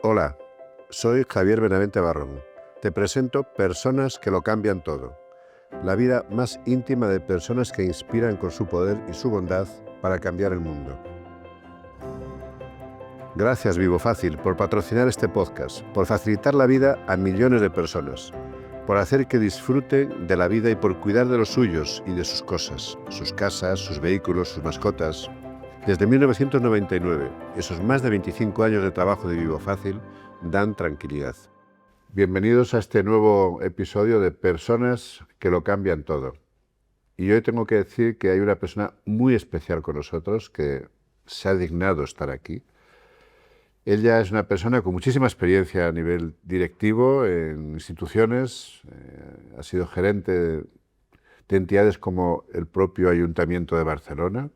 Hola, soy Javier Benavente Barrón. Te presento Personas que lo cambian todo. La vida más íntima de personas que inspiran con su poder y su bondad para cambiar el mundo. Gracias Vivo Fácil por patrocinar este podcast, por facilitar la vida a millones de personas, por hacer que disfruten de la vida y por cuidar de los suyos y de sus cosas, sus casas, sus vehículos, sus mascotas. Desde 1999, esos más de 25 años de trabajo de Vivo Fácil dan tranquilidad. Bienvenidos a este nuevo episodio de Personas que lo cambian todo. Y hoy tengo que decir que hay una persona muy especial con nosotros que se ha dignado estar aquí. Ella es una persona con muchísima experiencia a nivel directivo en instituciones, ha sido gerente de entidades como el propio Ayuntamiento de Barcelona,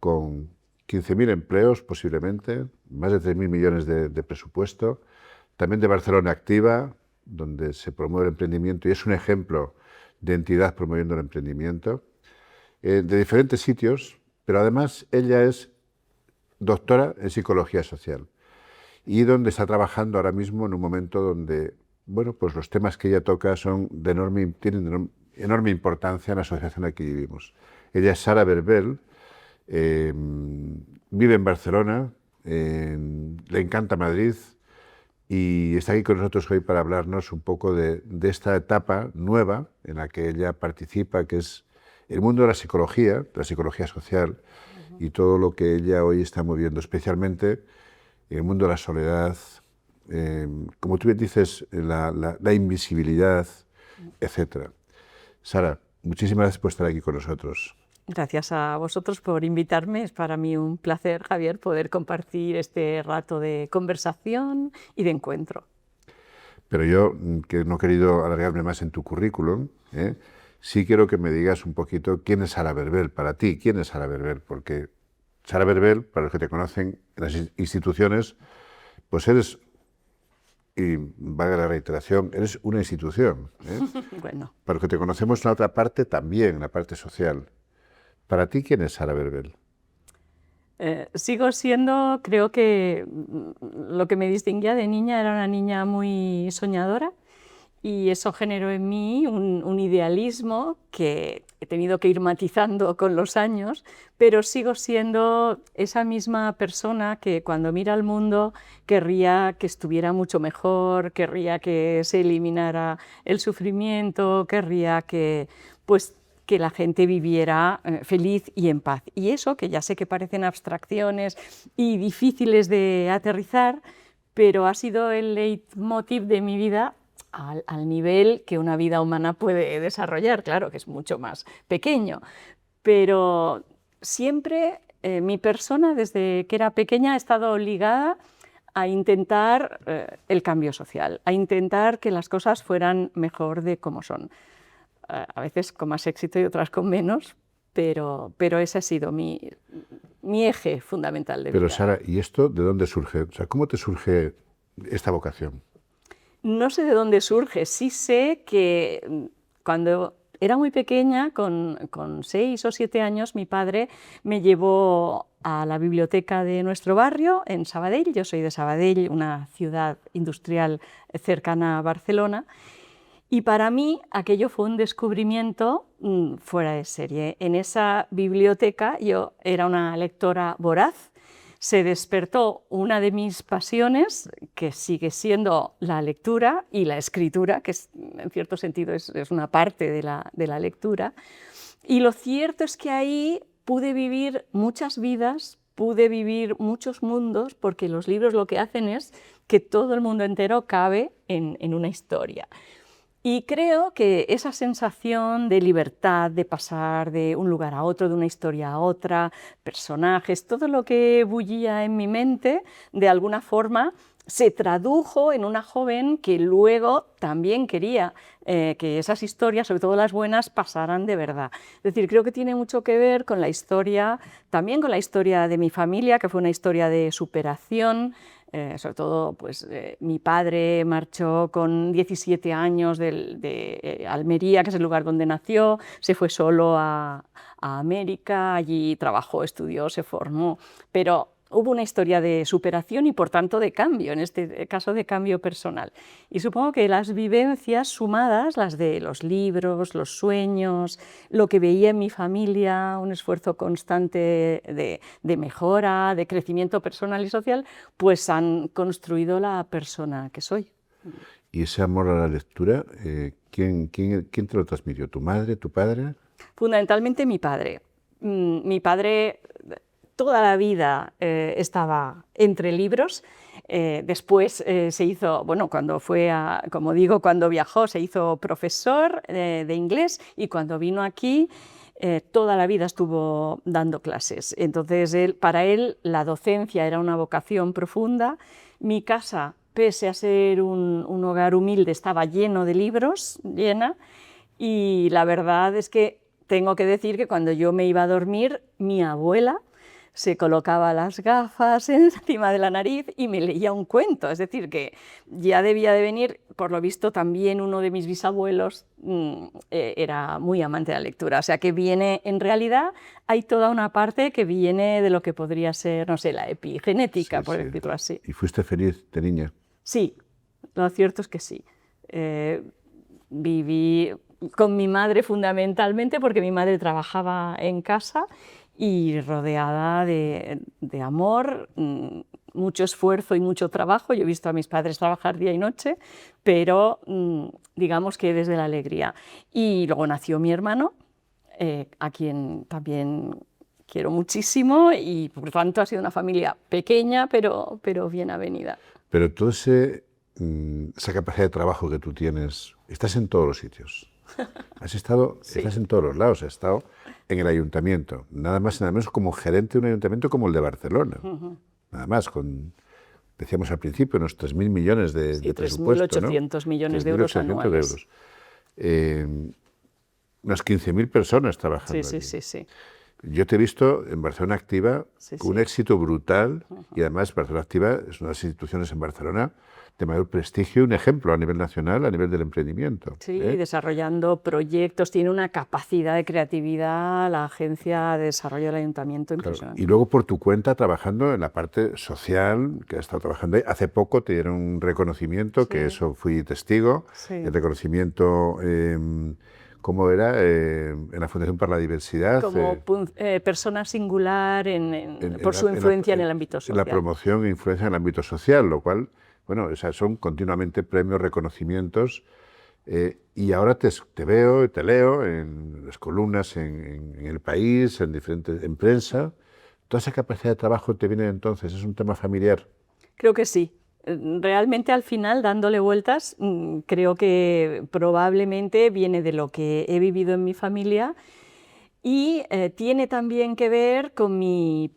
con 15.000 empleos posiblemente, más de 3.000 millones de presupuesto, también de Barcelona Activa, donde se promueve el emprendimiento y es un ejemplo de entidad promoviendo el emprendimiento, de diferentes sitios, pero además ella es doctora en psicología social y donde está trabajando ahora mismo en un momento donde, bueno, pues los temas que ella toca tienen enorme importancia en la asociación en la que vivimos. Ella es Sara Verbel, vive en Barcelona, le encanta Madrid y está aquí con nosotros hoy para hablarnos un poco de esta etapa nueva en la que ella participa, que es el mundo de la psicología social y todo lo que ella hoy está moviendo, especialmente el mundo de la soledad, como tú bien dices, la invisibilidad, etc. Sara, muchísimas gracias por estar aquí con nosotros. Gracias a vosotros por invitarme. Es para mí un placer, Javier, poder compartir este rato de conversación y de encuentro. Pero yo, que no he querido alargarme más en tu currículum, sí quiero que me digas un poquito quién es Sara Verbel para ti, quién es Sara Verbel, porque Sara Verbel, para los que te conocen en las instituciones, pues eres, y valga la reiteración, eres una institución. Bueno, Para los que te conocemos en la otra parte también, la parte social. Para ti, ¿quién es Sara Verbel? sigo siendo, creo que lo que me distinguía de niña era una niña muy soñadora y eso generó en mí un idealismo que he tenido que ir matizando con los años, pero sigo siendo esa misma persona que cuando mira al mundo querría que estuviera mucho mejor, querría que se eliminara el sufrimiento, querría que pues que la gente viviera feliz y en paz. Y eso, que ya sé que parecen abstracciones y difíciles de aterrizar, pero ha sido el leitmotiv de mi vida al nivel que una vida humana puede desarrollar, claro que es mucho más pequeño, pero siempre mi persona desde que era pequeña ha estado ligada a intentar el cambio social, a intentar que las cosas fueran mejor de como son. A veces con más éxito y otras con menos, pero ese ha sido mi eje fundamental de Pero vida. Sara, ¿y esto de dónde surge? O sea, ¿cómo te surge esta vocación? No sé de dónde surge, sí sé que cuando era muy pequeña, con 6 o 7 años, mi padre me llevó a la biblioteca de nuestro barrio en Sabadell. Yo soy de Sabadell, una ciudad industrial cercana a Barcelona, y para mí aquello fue un descubrimiento fuera de serie. En esa biblioteca yo era una lectora voraz. Se despertó una de mis pasiones, que sigue siendo la lectura y la escritura, que en cierto sentido es una parte de la lectura. Y lo cierto es que ahí pude vivir muchas vidas, pude vivir muchos mundos, porque los libros lo que hacen es que todo el mundo entero cabe en una historia. Y creo que esa sensación de libertad, de pasar de un lugar a otro, de una historia a otra, personajes, todo lo que bullía en mi mente, de alguna forma se tradujo en una joven que luego también quería que esas historias, sobre todo las buenas, pasaran de verdad. Es decir, creo que tiene mucho que ver con la historia, también con la historia de mi familia, que fue una historia de superación. Sobre todo, pues, mi padre marchó con 17 años de Almería, que es el lugar donde nació, se fue solo a América, allí trabajó, estudió, se formó, pero hubo una historia de superación y por tanto de cambio, en este caso de cambio personal. Y supongo que las vivencias sumadas, las de los libros, los sueños, lo que veía en mi familia, un esfuerzo constante de mejora, de crecimiento personal y social, pues han construido la persona que soy. Y ese amor a la lectura, ¿quién te lo transmitió? ¿Tu madre, tu padre? Fundamentalmente mi padre. Mi padre toda la vida estaba entre libros. Después se hizo, bueno, como digo, cuando viajó se hizo profesor de inglés, y cuando vino aquí toda la vida estuvo dando clases. Entonces para él la docencia era una vocación profunda. Mi casa, pese a ser un hogar humilde, estaba lleno de libros, llena, y la verdad es que tengo que decir que cuando yo me iba a dormir, mi abuela se colocaba las gafas encima de la nariz y me leía un cuento. Es decir, que ya debía de venir, por lo visto también uno de mis bisabuelos era muy amante de la lectura. O sea que viene, en realidad hay toda una parte que viene de lo que podría ser, no sé, la epigenética, por decirlo así. ¿Y fuiste feliz de niña? Sí, lo cierto es que sí. Viví con mi madre fundamentalmente, porque mi madre trabajaba en casa, y rodeada de amor, mucho esfuerzo y mucho trabajo. Yo he visto a mis padres trabajar día y noche, pero digamos que desde la alegría. Y luego nació mi hermano, a quien también quiero muchísimo, y por tanto ha sido una familia pequeña, pero bien avenida. Pero toda esa capacidad de trabajo que tú tienes, estás en todos los sitios. Estás en todos los lados. Has estado en el ayuntamiento, nada más y nada menos como gerente de un ayuntamiento como el de Barcelona. Nada más, decíamos al principio, unos 3.000 millones de presupuesto, 3.800 millones de euros anuales. Unas 15.000 personas trabajando. Sí. Yo te he visto en Barcelona Activa con un éxito brutal, y además Barcelona Activa es una de las instituciones en Barcelona de mayor prestigio, un ejemplo a nivel nacional, a nivel del emprendimiento. Sí, desarrollando proyectos, tiene una capacidad de creatividad la Agencia de Desarrollo del Ayuntamiento impresionante. Claro. Y luego por tu cuenta trabajando en la parte social, que has estado trabajando ahí. Hace poco te dieron un reconocimiento, que eso fui testigo, el reconocimiento... ¿Cómo era? En la Fundación para la Diversidad. Como persona singular por su influencia en el ámbito social. En la promoción e influencia en el ámbito social, lo cual, bueno, son continuamente premios, reconocimientos. Y ahora te veo y te leo en las columnas en El País, en prensa. ¿Toda esa capacidad de trabajo te viene entonces? ¿Es un tema familiar? Creo que sí. Realmente al final, dándole vueltas, creo que probablemente viene de lo que he vivido en mi familia, y tiene también que ver con mi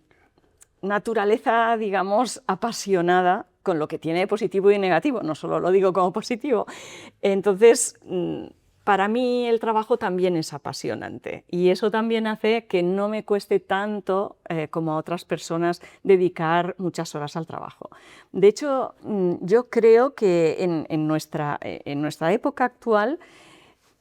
naturaleza, digamos, apasionada, con lo que tiene de positivo y negativo, no solo lo digo como positivo. Entonces, para mí el trabajo también es apasionante, y eso también hace que no me cueste tanto como a otras personas dedicar muchas horas al trabajo. De hecho, yo creo que en nuestra época actual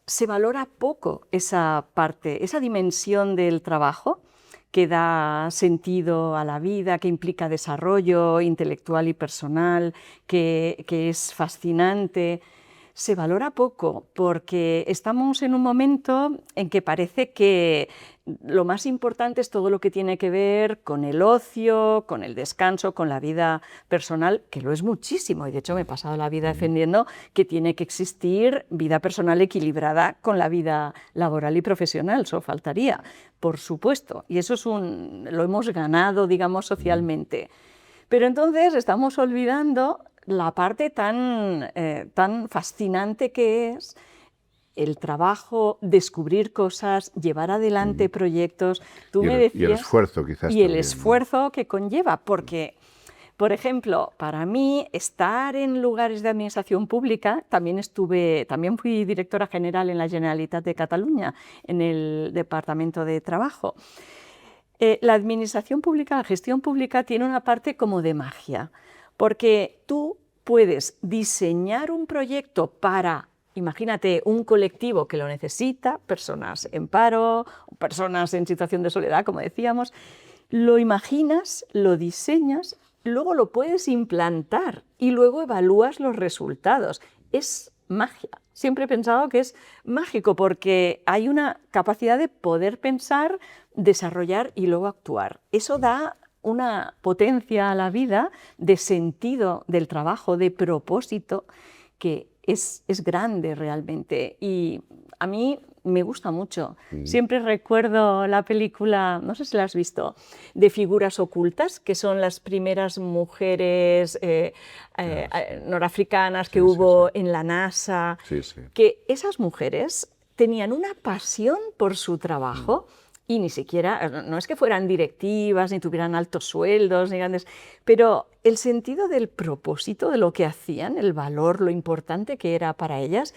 se valora poco esa parte, esa dimensión del trabajo que da sentido a la vida, que implica desarrollo intelectual y personal, que es fascinante. Se valora poco porque estamos en un momento en que parece que lo más importante es todo lo que tiene que ver con el ocio, con el descanso, con la vida personal, que lo es muchísimo, y de hecho me he pasado la vida defendiendo que tiene que existir vida personal equilibrada con la vida laboral y profesional, eso faltaría, por supuesto, y eso lo hemos ganado, digamos, socialmente. Pero entonces estamos olvidando la parte tan fascinante que es el trabajo, descubrir cosas, llevar adelante proyectos. Tú me decías, y el esfuerzo, quizás. Y el esfuerzo que conlleva, porque, por ejemplo, para mí, estar en lugares de administración pública, también fui directora general en la Generalitat de Cataluña, en el Departamento de Trabajo. La administración pública, la gestión pública, tiene una parte como de magia, porque tú puedes diseñar un proyecto para, imagínate, un colectivo que lo necesita, personas en paro, personas en situación de soledad, como decíamos, lo imaginas, lo diseñas, luego lo puedes implantar y luego evalúas los resultados. Es magia. Siempre he pensado que es mágico porque hay una capacidad de poder pensar, desarrollar y luego actuar. Eso da una potencia a la vida de sentido del trabajo, de propósito, que es grande realmente. Y a mí me gusta mucho. Siempre recuerdo la película, no sé si la has visto, de Figuras ocultas, que son las primeras mujeres norafricanas que hubo en la NASA, que esas mujeres tenían una pasión por su trabajo. Y ni siquiera, no es que fueran directivas, ni tuvieran altos sueldos, ni grandes, pero el sentido del propósito de lo que hacían, el valor, lo importante que era para ellas,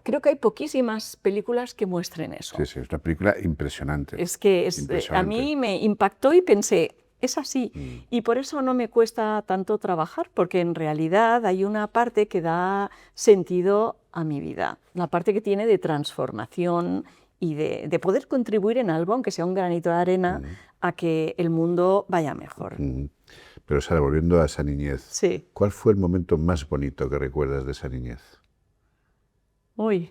creo que hay poquísimas películas que muestren eso. Sí, es una película impresionante. Es que a mí me impactó y pensé, es así. Y por eso no me cuesta tanto trabajar, porque en realidad hay una parte que da sentido a mi vida, la parte que tiene de transformación y de poder contribuir en algo, aunque sea un granito de arena, a que el mundo vaya mejor. Pero Sara, volviendo a esa niñez, sí. ¿Cuál fue el momento más bonito que recuerdas de esa niñez? Uy,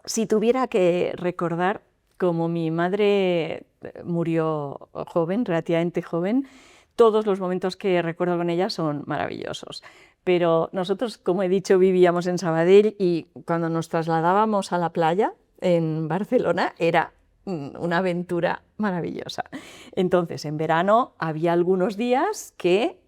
si tuviera que recordar, como mi madre murió joven, relativamente joven, todos los momentos que recuerdo con ella son maravillosos. Pero nosotros, como he dicho, vivíamos en Sabadell y cuando nos trasladábamos a la playa en Barcelona era una aventura maravillosa. Entonces, en verano había algunos días que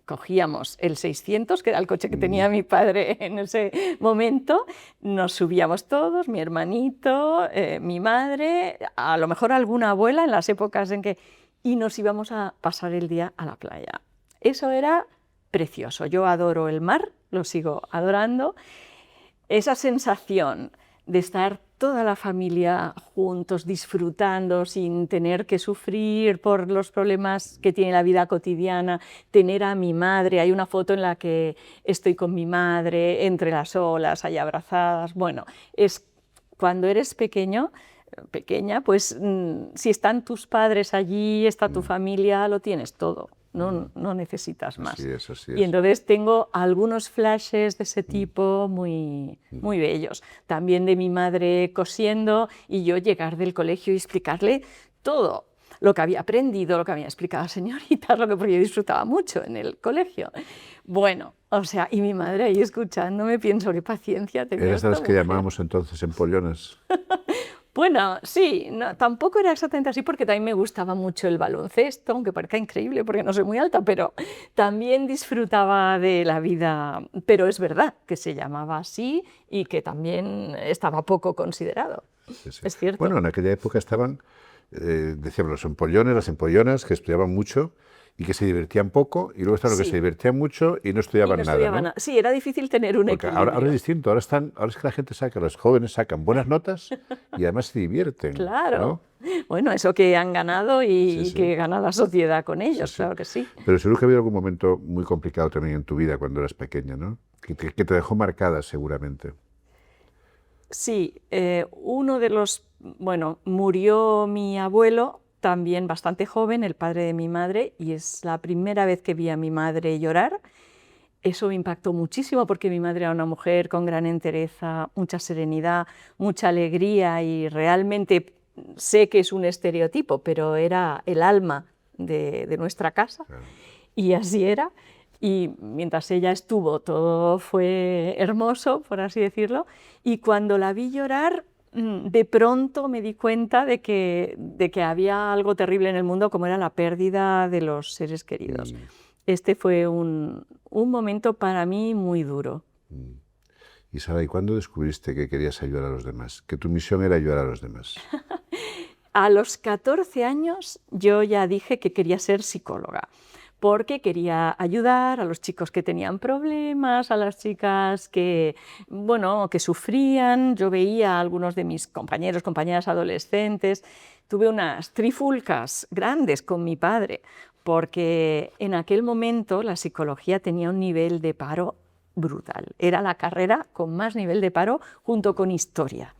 cogíamos el 600, que era el coche que tenía mi padre en ese momento, nos subíamos todos, mi hermanito, mi madre, a lo mejor alguna abuela en las épocas en que... y nos íbamos a pasar el día a la playa. Eso era precioso. Yo adoro el mar, lo sigo adorando. Esa sensación de estar toda la familia juntos, disfrutando, sin tener que sufrir por los problemas que tiene la vida cotidiana, tener a mi madre, hay una foto en la que estoy con mi madre, entre las olas, ahí abrazadas. Bueno, es cuando eres pequeña, pues si están tus padres allí, está tu familia, lo tienes todo. No necesitas más. Así es. Y entonces tengo algunos flashes de ese tipo muy bellos. También de mi madre cosiendo y yo llegar del colegio y explicarle todo lo que había aprendido, lo que había explicado la señorita, porque yo disfrutaba mucho en el colegio. Bueno, o sea, y mi madre ahí escuchándome, pienso, qué paciencia tenía. ¿Eras de las que llamábamos entonces empollonas? Bueno, sí, no, tampoco era exactamente así porque también me gustaba mucho el baloncesto, aunque parezca increíble porque no soy muy alta, pero también disfrutaba de la vida. Pero es verdad que se llamaba así y que también estaba poco considerado. Sí. Es cierto. Bueno, en aquella época estaban, decíamos, los empollones, las empollonas, que estudiaban mucho y que se divertían poco, y luego estaban los que se divertían mucho y no estudiaban nada, ¿no? Sí, era difícil tener un Porque equilibrio. ahora es distinto, ahora es que la gente saca, los jóvenes sacan buenas notas y además se divierten. Claro. ¿No? Bueno, eso que han ganado y que gana la sociedad con ellos, claro que sí. Pero seguro que ha habido algún momento muy complicado también en tu vida cuando eras pequeña, ¿no? Que te dejó marcada seguramente. Sí, murió mi abuelo, también bastante joven, el padre de mi madre, y es la primera vez que vi a mi madre llorar. Eso me impactó muchísimo porque mi madre era una mujer con gran entereza, mucha serenidad, mucha alegría y realmente sé que es un estereotipo, pero era el alma de nuestra casa. Claro. Y así era. Y mientras ella estuvo todo fue hermoso, por así decirlo, y cuando la vi llorar, de pronto me di cuenta de que había algo terrible en el mundo, como era la pérdida de los seres queridos. Este fue un momento para mí muy duro. Y Sara, ¿y cuándo descubriste que querías ayudar a los demás? Que tu misión era ayudar a los demás. A los 14 años yo ya dije que quería ser psicóloga, porque quería ayudar a los chicos que tenían problemas, a las chicas que sufrían. Yo veía a algunos de mis compañeras adolescentes. Tuve unas trifulcas grandes con mi padre, porque en aquel momento la psicología tenía un nivel de paro brutal. Era la carrera con más nivel de paro junto con historia.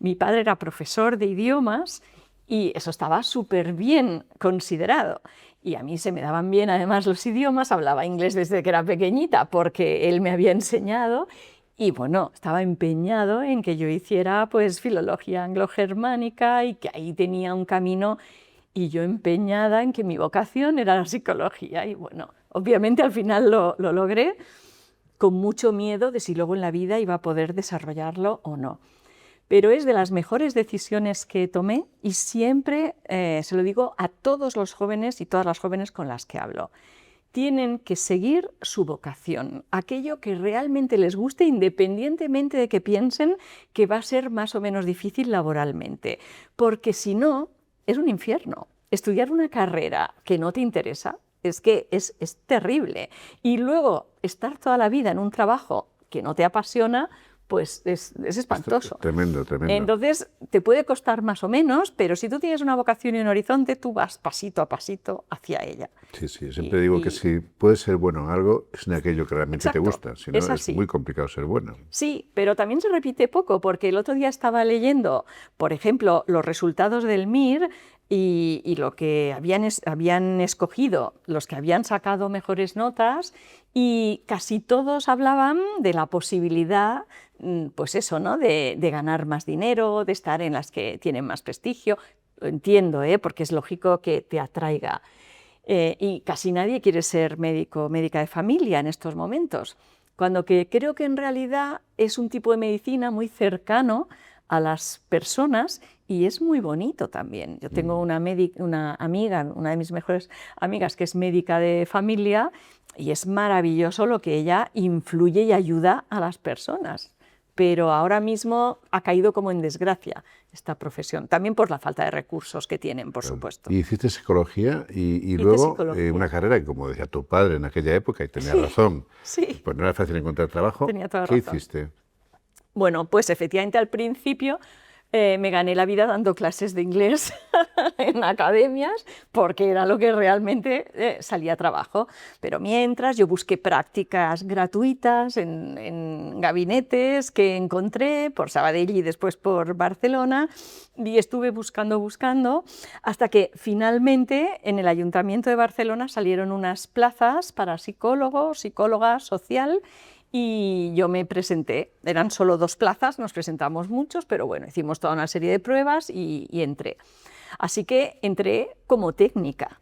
Mi padre era profesor de idiomas Y eso estaba súper bien considerado. Y a mí se me daban bien además los idiomas, hablaba inglés desde que era pequeñita porque él me había enseñado y bueno, estaba empeñado en que yo hiciera pues filología anglo-germánica y que ahí tenía un camino y yo empeñada en que mi vocación era la psicología y bueno, obviamente al final lo logré con mucho miedo de si luego en la vida iba a poder desarrollarlo o no. Pero es de las mejores decisiones que tomé y siempre se lo digo a todos los jóvenes y todas las jóvenes con las que hablo. Tienen que seguir su vocación, aquello que realmente les guste independientemente de que piensen que va a ser más o menos difícil laboralmente, porque si no, es un infierno. Estudiar una carrera que no te interesa es que es terrible. Y luego estar toda la vida en un trabajo que no te apasiona, pues es espantoso. Tremendo, tremendo. Entonces, te puede costar más o menos, pero si tú tienes una vocación y un horizonte, tú vas pasito a pasito hacia ella. Sí, sí, siempre digo que si puedes ser bueno en algo, es en aquello que realmente Exacto, te gusta, si no es muy complicado ser bueno. Sí, pero también se repite poco, porque el otro día estaba leyendo, por ejemplo, los resultados del MIR y lo que habían escogido, los que habían sacado mejores notas, y casi todos hablaban de la posibilidad, pues eso, ¿no? de ganar más dinero, de estar en las que tienen más prestigio. Lo entiendo, porque es lógico que te atraiga. Y casi nadie quiere ser médico o médica de familia en estos momentos, cuando que creo que en realidad es un tipo de medicina muy cercano a las personas y es muy bonito también. Yo tengo una amiga, una de mis mejores amigas, que es médica de familia y es maravilloso lo que ella influye y ayuda a las personas. Pero ahora mismo ha caído como en desgracia esta profesión, también por la falta de recursos que tienen, por supuesto. Y hiciste psicología y luego una carrera que, como decía tu padre en aquella época, y tenía razón, pues no era fácil encontrar trabajo. Tenía toda ¿Qué razón. hiciste? Bueno, pues efectivamente al principio me gané la vida dando clases de inglés en academias porque era lo que realmente salía a trabajo. Pero mientras yo busqué prácticas gratuitas en gabinetes que encontré por Sabadell y después por Barcelona y estuve buscando hasta que finalmente en el Ayuntamiento de Barcelona salieron unas plazas para psicólogos, psicóloga social. Y yo me presenté, eran solo 2 plazas, nos presentamos muchos, pero bueno, hicimos toda una serie de pruebas y entré. Así que entré como técnica,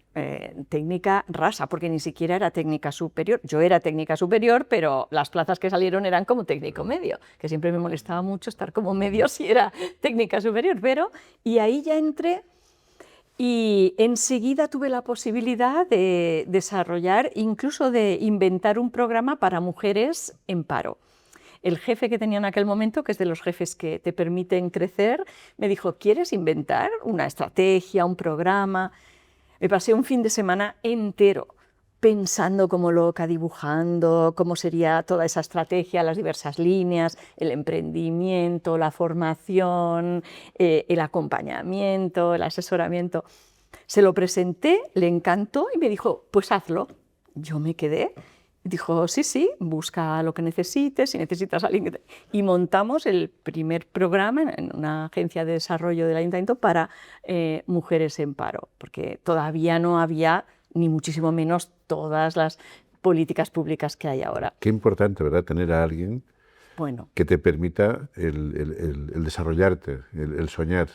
técnica rasa, porque ni siquiera era técnica superior. Yo era técnica superior, pero las plazas que salieron eran como técnico medio, que siempre me molestaba mucho estar como medio si era técnica superior, y ahí ya entré. Y enseguida tuve la posibilidad de desarrollar, incluso de inventar un programa para mujeres en paro. El jefe que tenía en aquel momento, que es de los jefes que te permiten crecer, me dijo, ¿quieres inventar una estrategia, un programa? Me pasé un fin de semana entero pensando como loca, dibujando cómo sería toda esa estrategia, las diversas líneas, el emprendimiento, la formación, el acompañamiento, el asesoramiento. Se lo presenté, le encantó y me dijo, pues hazlo. Yo me quedé. Dijo, sí, busca lo que necesites, si necesitas a alguien. Y montamos el primer programa en una agencia de desarrollo del Ayuntamiento para mujeres en paro, porque todavía no había ni muchísimo menos todas las políticas públicas que hay ahora. Qué importante, ¿verdad?, tener a alguien que te permita el desarrollarte, el soñar.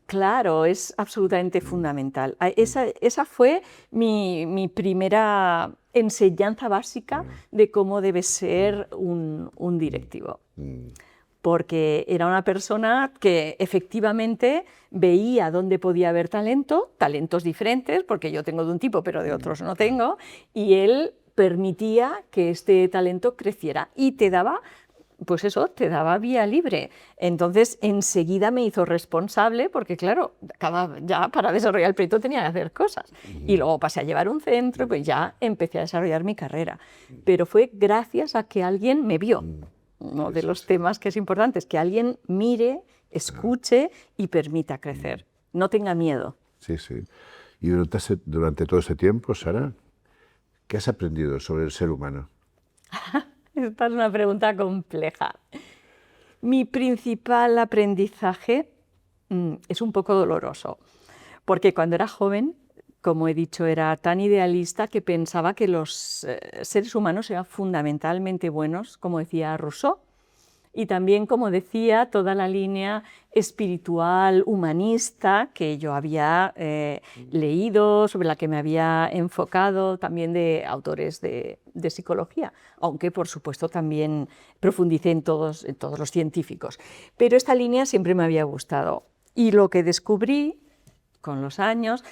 Claro, es absolutamente fundamental. Esa fue mi primera enseñanza básica de cómo debe ser un directivo. Porque era una persona que efectivamente veía dónde podía haber talentos diferentes, porque yo tengo de un tipo, pero de otros no tengo, y él permitía que este talento creciera y te daba, pues eso, te daba vía libre. Entonces, enseguida me hizo responsable, porque claro, ya para desarrollar el proyecto tenía que hacer cosas. Y luego pasé a llevar un centro, pues ya empecé a desarrollar mi carrera. Pero fue gracias a que alguien me vio. Uno de los temas que es importante es que alguien mire, escuche y permita crecer. No tenga miedo. Sí, sí. Y durante todo ese tiempo, Sara, ¿qué has aprendido sobre el ser humano? Esta es una pregunta compleja. Mi principal aprendizaje es un poco doloroso, porque cuando era joven, como he dicho, era tan idealista que pensaba que los seres humanos eran fundamentalmente buenos, como decía Rousseau, y también, como decía, toda la línea espiritual, humanista, que yo había leído, sobre la que me había enfocado, también de autores de psicología, aunque por supuesto también profundicé en todos los científicos. Pero esta línea siempre me había gustado. Y lo que descubrí con los años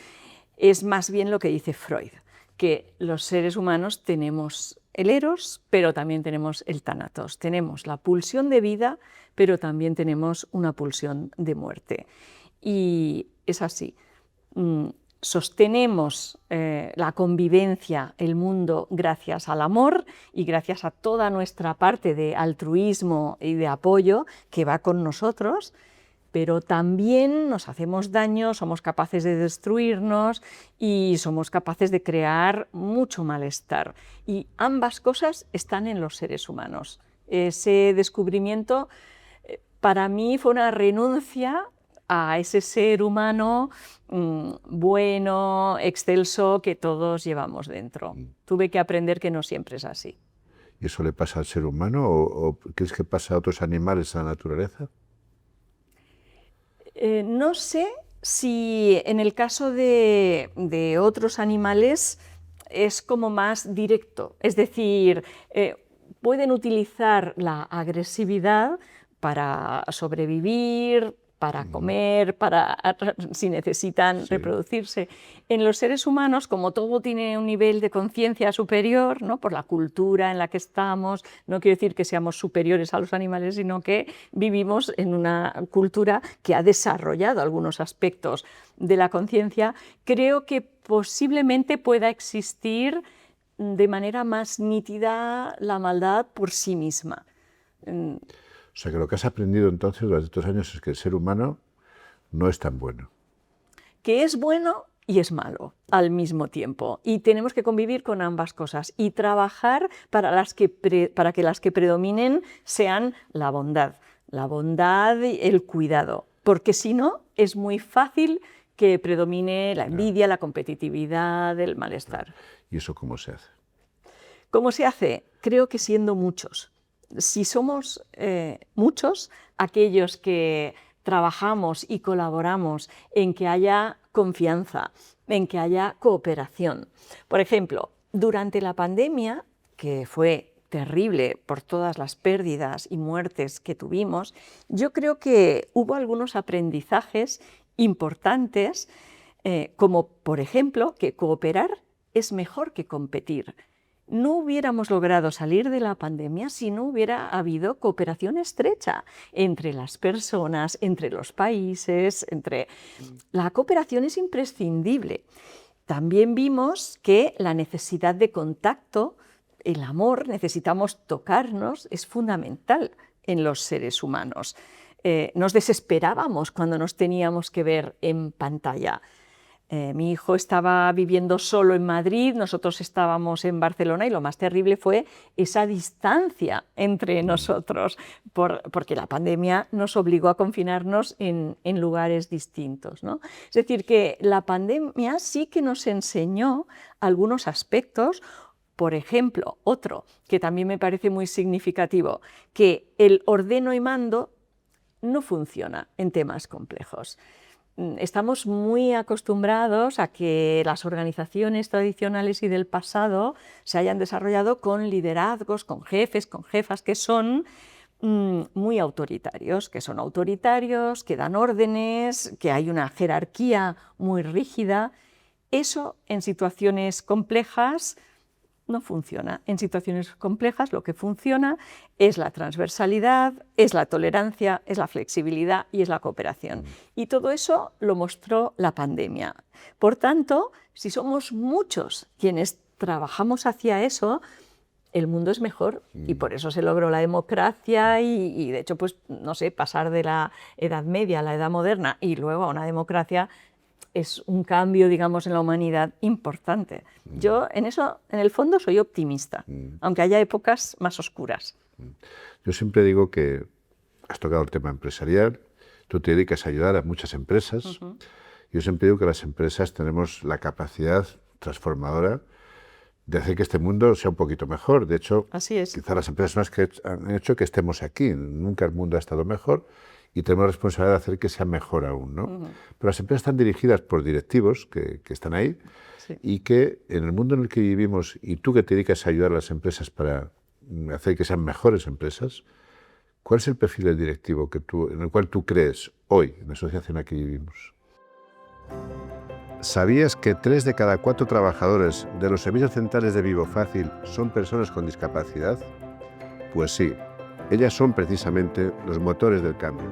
es más bien lo que dice Freud, que los seres humanos tenemos el eros, pero también tenemos el tánatos. Tenemos la pulsión de vida, pero también tenemos una pulsión de muerte. Y es así. Sostenemos la convivencia, el mundo, gracias al amor y gracias a toda nuestra parte de altruismo y de apoyo que va con nosotros, pero también nos hacemos daño, somos capaces de destruirnos y somos capaces de crear mucho malestar. Y ambas cosas están en los seres humanos. Ese descubrimiento para mí fue una renuncia a ese ser humano bueno, excelso, que todos llevamos dentro. Tuve que aprender que no siempre es así. ¿Y eso le pasa al ser humano o crees que pasa a otros animales, a la naturaleza? No sé si en el caso de otros animales es como más directo, es decir, pueden utilizar la agresividad para sobrevivir, para comer, si necesitan reproducirse. En los seres humanos, como todo tiene un nivel de conciencia superior, ¿no?, por la cultura en la que estamos, no quiero decir que seamos superiores a los animales, sino que vivimos en una cultura que ha desarrollado algunos aspectos de la conciencia, creo que posiblemente pueda existir de manera más nítida la maldad por sí misma. O sea, que lo que has aprendido entonces durante estos años es que el ser humano no es tan bueno. Que es bueno y es malo al mismo tiempo. Y tenemos que convivir con ambas cosas y trabajar para que las que predominen sean la bondad y el cuidado. Porque si no, es muy fácil que predomine la envidia, la competitividad, el malestar. ¿Y eso cómo se hace? ¿Cómo se hace? Creo que siendo muchos. Si somos muchos aquellos que trabajamos y colaboramos en que haya confianza, en que haya cooperación. Por ejemplo, durante la pandemia, que fue terrible por todas las pérdidas y muertes que tuvimos, yo creo que hubo algunos aprendizajes importantes, como por ejemplo que cooperar es mejor que competir. No hubiéramos logrado salir de la pandemia si no hubiera habido cooperación estrecha entre las personas, entre los países, La cooperación es imprescindible. También vimos que la necesidad de contacto, el amor, necesitamos tocarnos, es fundamental en los seres humanos. Nos desesperábamos cuando nos teníamos que ver en pantalla. Mi hijo estaba viviendo solo en Madrid, nosotros estábamos en Barcelona y lo más terrible fue esa distancia entre nosotros, porque la pandemia nos obligó a confinarnos en lugares distintos, ¿no? Es decir, que la pandemia sí que nos enseñó algunos aspectos. Por ejemplo, otro que también me parece muy significativo, que el ordeno y mando no funciona en temas complejos. Estamos muy acostumbrados a que las organizaciones tradicionales y del pasado se hayan desarrollado con liderazgos, con jefes, con jefas que son muy autoritarios, que dan órdenes, que hay una jerarquía muy rígida. Eso en situaciones complejas no funciona. En situaciones complejas lo que funciona es la transversalidad, es la tolerancia, es la flexibilidad y es la cooperación. Y todo eso lo mostró la pandemia. Por tanto, si somos muchos quienes trabajamos hacia eso, el mundo es mejor y por eso se logró la democracia y de hecho, pues, no sé, pasar de la Edad Media a la Edad Moderna y luego a una democracia es un cambio, digamos, en la humanidad importante. Yo en eso, en el fondo, soy optimista, aunque haya épocas más oscuras. Yo siempre digo que has tocado el tema empresarial, tú te dedicas a ayudar a muchas empresas Yo siempre digo que las empresas tenemos la capacidad transformadora de hacer que este mundo sea un poquito mejor. De hecho, Así es. quizás las empresas son las que han hecho que estemos aquí. Nunca el mundo ha estado mejor y tenemos la responsabilidad de hacer que sea mejor aún, ¿no? Pero las empresas están dirigidas por directivos que están ahí, sí, y que en el mundo en el que vivimos, y tú que te dedicas a ayudar a las empresas para hacer que sean mejores empresas, ¿cuál es el perfil del directivo en el cual tú crees hoy, en la sociedad en la que vivimos? ¿Sabías que 3 de cada 4 trabajadores de los servicios centrales de Vivo Fácil son personas con discapacidad? Pues sí, ellas son precisamente los motores del cambio.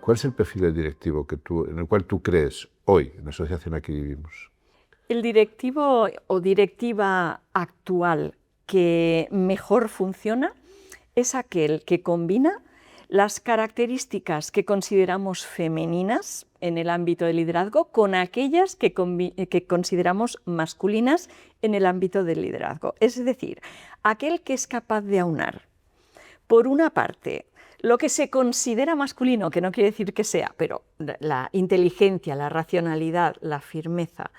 ¿Cuál es el perfil del directivo en el cual tú crees hoy, en la sociedad en la que vivimos? El directivo o directiva actual que mejor funciona es aquel que combina las características que consideramos femeninas en el ámbito del liderazgo con aquellas que consideramos masculinas en el ámbito del liderazgo. Es decir, aquel que es capaz de aunar, por una parte, lo que se considera masculino, que no quiere decir que sea, pero la inteligencia, la racionalidad, la firmeza,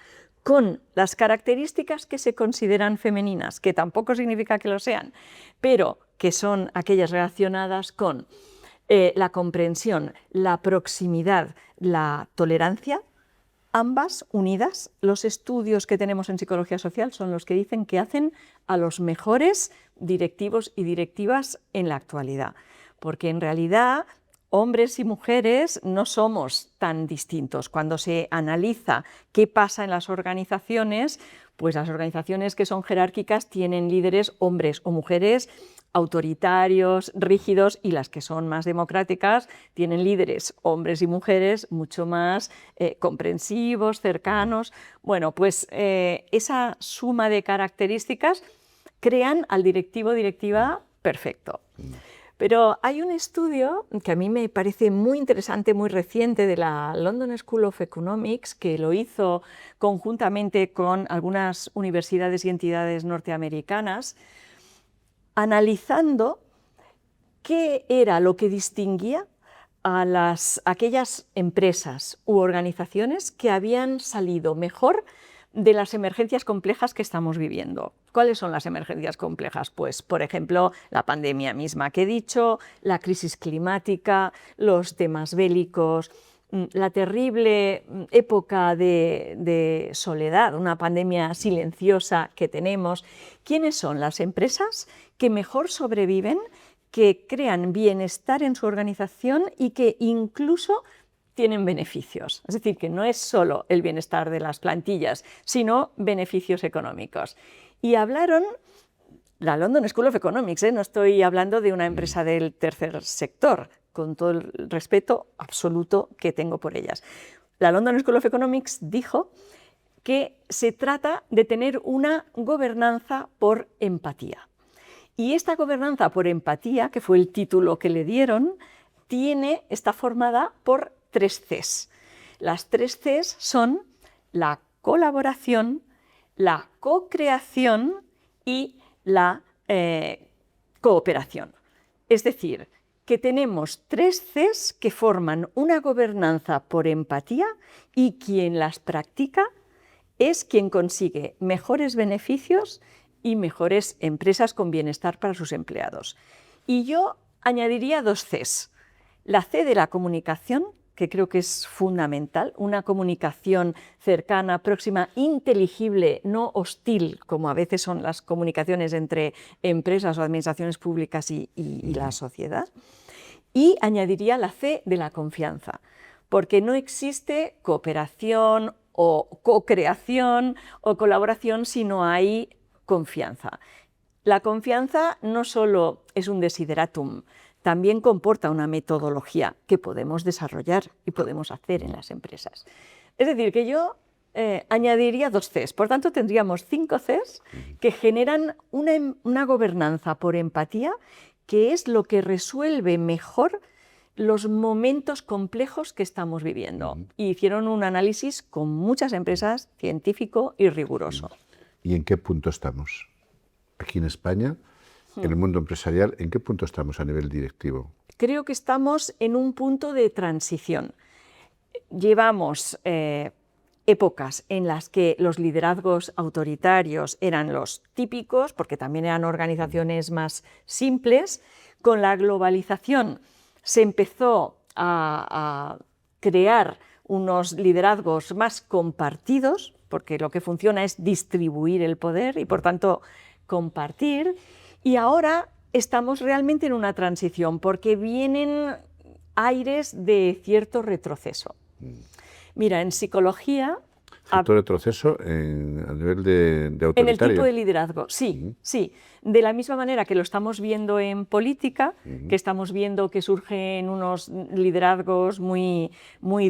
con las características que se consideran femeninas, que tampoco significa que lo sean, pero que son aquellas relacionadas con la comprensión, la proximidad, la tolerancia, ambas unidas. Los estudios que tenemos en psicología social son los que dicen que hacen a los mejores directivos y directivas en la actualidad, porque en realidad hombres y mujeres no somos tan distintos. Cuando se analiza qué pasa en las organizaciones, pues las organizaciones que son jerárquicas tienen líderes hombres o mujeres autoritarios, rígidos, y las que son más democráticas tienen líderes hombres y mujeres mucho más comprensivos, cercanos. Bueno, pues esa suma de características crean al directivo o directiva perfecto. Pero hay un estudio que a mí me parece muy interesante, muy reciente, de la London School of Economics, que lo hizo conjuntamente con algunas universidades y entidades norteamericanas, analizando qué era lo que distinguía a aquellas empresas u organizaciones que habían salido mejor de las emergencias complejas que estamos viviendo. ¿Cuáles son las emergencias complejas? Pues, por ejemplo, la pandemia misma que he dicho, la crisis climática, los temas bélicos, la terrible época de soledad, una pandemia silenciosa que tenemos. ¿Quiénes son las empresas que mejor sobreviven, que crean bienestar en su organización y que incluso tienen beneficios? Es decir, que no es solo el bienestar de las plantillas, sino beneficios económicos. Y hablaron, la London School of Economics, no estoy hablando de una empresa del tercer sector, con todo el respeto absoluto que tengo por ellas. La London School of Economics dijo que se trata de tener una gobernanza por empatía. Y esta gobernanza por empatía, que fue el título que le dieron, está formada por 3 Cs. Las 3 Cs son la colaboración, la co-creación y la cooperación. Es decir, que tenemos 3 Cs que forman una gobernanza por empatía, y quien las practica es quien consigue mejores beneficios y mejores empresas con bienestar para sus empleados. Y yo añadiría 2 Cs. La C de la comunicación, que creo que es fundamental, una comunicación cercana, próxima, inteligible, no hostil, como a veces son las comunicaciones entre empresas o administraciones públicas y la sociedad. Y añadiría la C de la confianza, porque no existe cooperación o co-creación o colaboración si no hay confianza. La confianza no solo es un desideratum, también comporta una metodología que podemos desarrollar y podemos hacer en las empresas. Es decir, que yo añadiría 2 Cs, por tanto tendríamos 5 Cs que generan una gobernanza por empatía, que es lo que resuelve mejor los momentos complejos que estamos viviendo. Y hicieron un análisis con muchas empresas, científico y riguroso. ¿Y en qué punto estamos? Aquí en España, en el mundo empresarial, ¿en qué punto estamos a nivel directivo? Creo que estamos en un punto de transición. llevamos épocas en las que los liderazgos autoritarios eran los típicos, porque también eran organizaciones más simples. Con la globalización se empezó a crear unos liderazgos más compartidos, porque lo que funciona es distribuir el poder y, por tanto, compartir. Y ahora estamos realmente en una transición, porque vienen aires de cierto retroceso. Mira, en psicología... ¿Cierto retroceso a nivel de autoritario? En el tipo de liderazgo, sí, sí. De la misma manera que lo estamos viendo en política, que estamos viendo que surgen unos liderazgos muy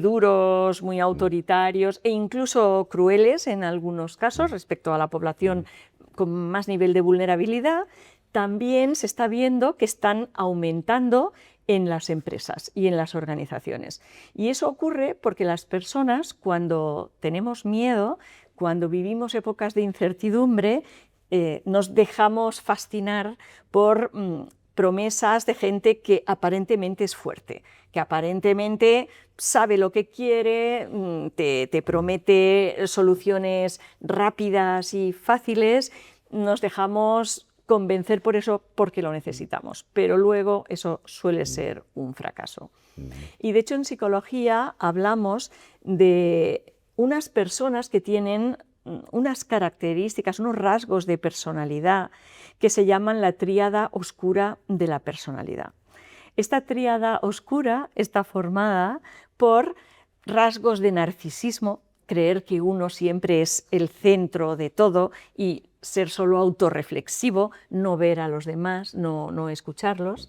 duros, muy autoritarios e incluso crueles en algunos casos respecto a la población con más nivel de vulnerabilidad, también se está viendo que están aumentando en las empresas y en las organizaciones. Y eso ocurre porque las personas, cuando tenemos miedo, cuando vivimos épocas de incertidumbre, nos dejamos fascinar por promesas de gente que aparentemente es fuerte, que aparentemente sabe lo que quiere, te promete soluciones rápidas y fáciles. Nos dejamos convencer por eso porque lo necesitamos, pero luego eso suele ser un fracaso. Y de hecho en psicología hablamos de unas personas que tienen unas características, unos rasgos de personalidad que se llaman la tríada oscura de la personalidad. Esta tríada oscura está formada por rasgos de narcisismo, creer que uno siempre es el centro de todo y ser solo autorreflexivo, no ver a los demás, no escucharlos.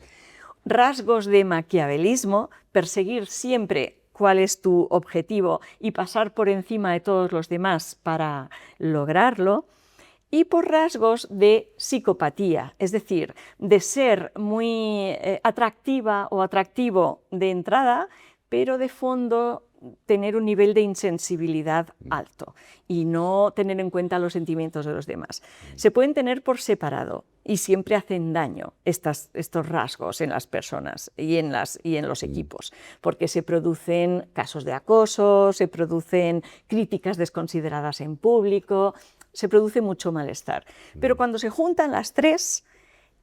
Rasgos de maquiavelismo, perseguir siempre cuál es tu objetivo y pasar por encima de todos los demás para lograrlo. Y por rasgos de psicopatía, es decir, de ser muy atractiva o atractivo de entrada, pero de fondo tener un nivel de insensibilidad alto y no tener en cuenta los sentimientos de los demás. Se pueden tener por separado y siempre hacen daño estos rasgos en las personas y en los equipos, porque se producen casos de acoso, se producen críticas desconsideradas en público, se produce mucho malestar. Pero cuando se juntan las tres,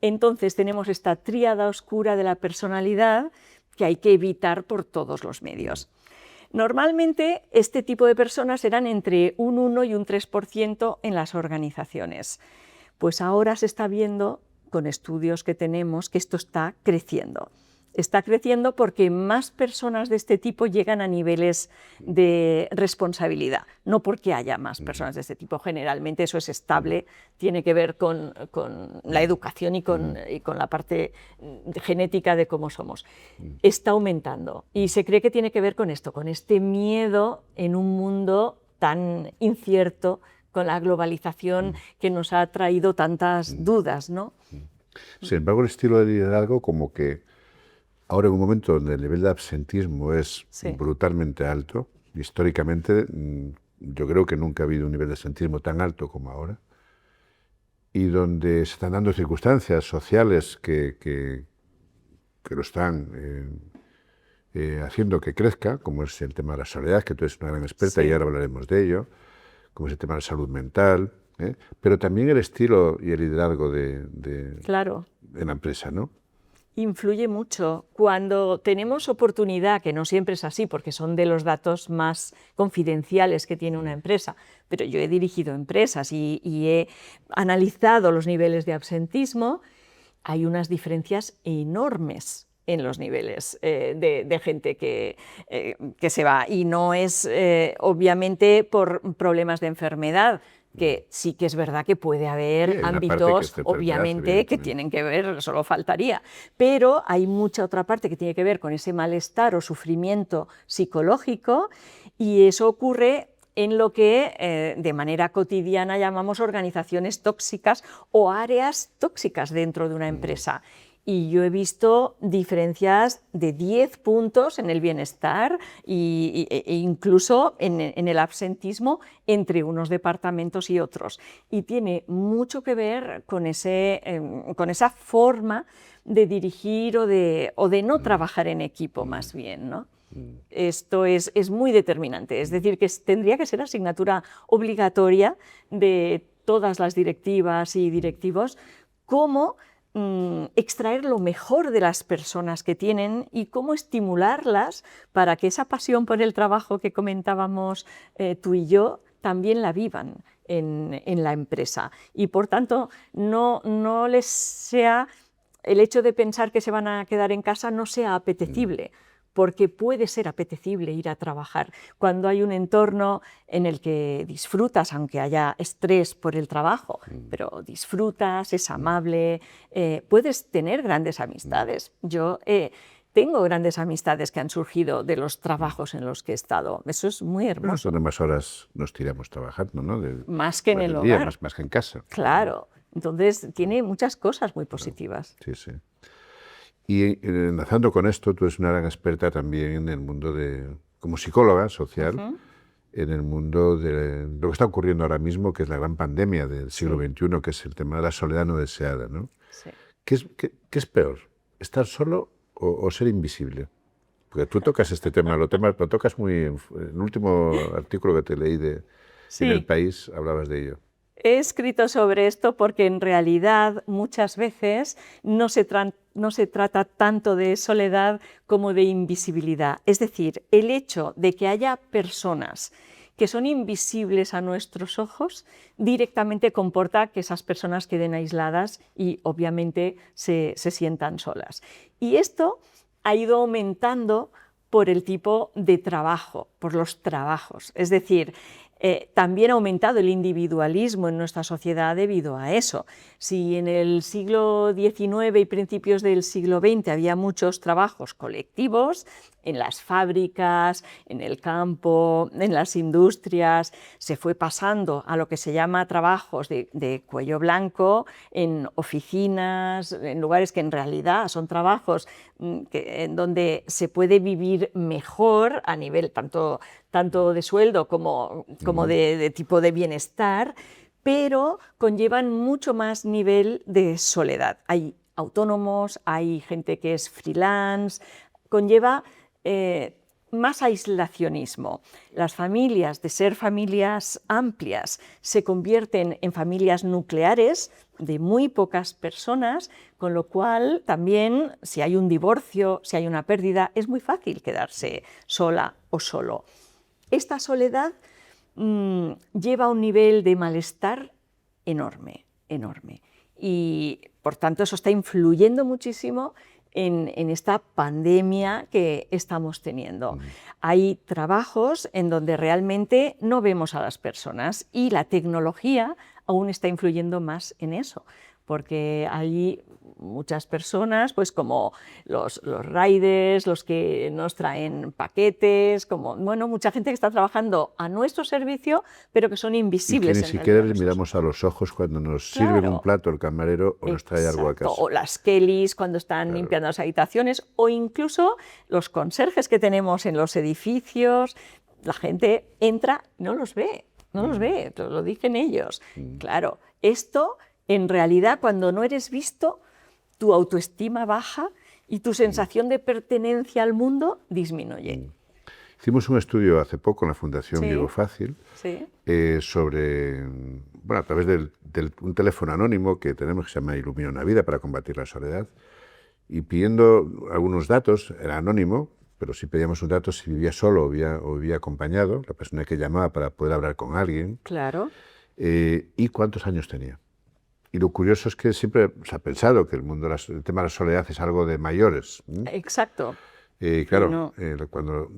entonces tenemos esta tríada oscura de la personalidad que hay que evitar por todos los medios. Normalmente este tipo de personas eran entre un 1 y un 3% en las organizaciones. Pues ahora se está viendo, con estudios que tenemos, que esto está creciendo. Está creciendo porque más personas de este tipo llegan a niveles de responsabilidad, no porque haya más personas de este tipo. Generalmente eso es estable, tiene que ver con la educación y con la parte genética de cómo somos. Está aumentando y se cree que tiene que ver con esto, con este miedo en un mundo tan incierto, con la globalización que nos ha traído tantas dudas, ¿no? Sin embargo, el estilo de liderazgo como que ahora, en un momento donde el nivel de absentismo es brutalmente alto, históricamente yo creo que nunca ha habido un nivel de absentismo tan alto como ahora, y donde se están dando circunstancias sociales que lo están haciendo que crezca, como es el tema de la soledad, que tú eres una gran experta y ahora hablaremos de ello, como es el tema de la salud mental, pero también el estilo y el liderazgo de la empresa, ¿no? Influye mucho. Cuando tenemos oportunidad, que no siempre es así, porque son de los datos más confidenciales que tiene una empresa, pero yo he dirigido empresas y he analizado los niveles de absentismo, hay unas diferencias enormes en los niveles de gente que se va. Y no es obviamente por problemas de enfermedad, que sí que es verdad que puede haber ámbitos, obviamente, que tienen que ver, solo faltaría, pero hay mucha otra parte que tiene que ver con ese malestar o sufrimiento psicológico, y eso ocurre en lo que de manera cotidiana llamamos organizaciones tóxicas o áreas tóxicas dentro de una empresa. Y yo he visto diferencias de 10 puntos en el bienestar e incluso en el absentismo entre unos departamentos y otros. Y tiene mucho que ver con esa forma de dirigir o de no trabajar en equipo, más bien, ¿no? Esto es muy determinante, es decir, que tendría que ser asignatura obligatoria de todas las directivas y directivos, cómo extraer lo mejor de las personas que tienen y cómo estimularlas para que esa pasión por el trabajo que comentábamos tú y yo también la vivan en la empresa. Y por tanto, no les sea el hecho de pensar que se van a quedar en casa no sea apetecible, porque puede ser apetecible ir a trabajar cuando hay un entorno en el que disfrutas, aunque haya estrés por el trabajo, pero disfrutas, es amable, puedes tener grandes amistades. Yo tengo grandes amistades que han surgido de los trabajos en los que he estado. Eso es muy hermoso. Bueno, más horas nos tiramos trabajando, ¿no? Más que en el día, hogar. más que en casa. Claro. Entonces tiene muchas cosas muy positivas. Sí, sí. Y enlazando con esto, tú eres una gran experta también en el mundo como psicóloga social, en el mundo de lo que está ocurriendo ahora mismo, que es la gran pandemia del siglo XXI, que es el tema de la soledad no deseada, ¿no? Sí. ¿Qué es peor, estar solo o ser invisible? Porque tú tocas este tema, lo tocas muy... En el último artículo que te leí en El País hablabas de ello. He escrito sobre esto porque en realidad muchas veces no se trata tanto de soledad como de invisibilidad. Es decir, el hecho de que haya personas que son invisibles a nuestros ojos directamente comporta que esas personas queden aisladas y obviamente se sientan solas. Y esto ha ido aumentando por el tipo de trabajo, por los trabajos. Es decir, también ha aumentado el individualismo en nuestra sociedad debido a eso. Si en el siglo XIX y principios del siglo XX había muchos trabajos colectivos, en las fábricas, en el campo, en las industrias, se fue pasando a lo que se llama trabajos de cuello blanco, en oficinas, en lugares que en realidad son trabajos en donde se puede vivir mejor a nivel tanto de sueldo como de tipo de bienestar, pero conllevan mucho más nivel de soledad. Hay autónomos, hay gente que es freelance, conlleva más aislacionismo. Las familias, de ser familias amplias, se convierten en familias nucleares de muy pocas personas, con lo cual también si hay un divorcio, si hay una pérdida, es muy fácil quedarse sola o solo. Esta soledad lleva a un nivel de malestar enorme, enorme. Y por tanto eso está influyendo muchísimo en esta pandemia que estamos teniendo. Hay trabajos en donde realmente no vemos a las personas y la tecnología aún está influyendo más en eso, porque hay muchas personas, pues como los riders, los que nos traen paquetes, como mucha gente que está trabajando a nuestro servicio, pero que son invisibles. Y que ni siquiera les miramos a los ojos cuando nos sirven un plato el camarero o nos trae algo a casa. O las Kellys cuando están limpiando las habitaciones, o incluso los conserjes que tenemos en los edificios. La gente entra, no los ve, lo dicen ellos. Claro, esto en realidad cuando no eres visto, tu autoestima baja y tu sensación de pertenencia al mundo disminuye. Hicimos un estudio hace poco en la Fundación Vivo Fácil sobre, a través de un teléfono anónimo que tenemos que se llama Ilumina una vida para combatir la soledad, y pidiendo algunos datos, era anónimo, pero sí pedíamos un dato si vivía solo o vivía acompañado, la persona que llamaba para poder hablar con alguien, y cuántos años tenía. Y lo curioso es que siempre se ha pensado que el tema de la soledad es algo de mayores. Exacto. Claro, cuando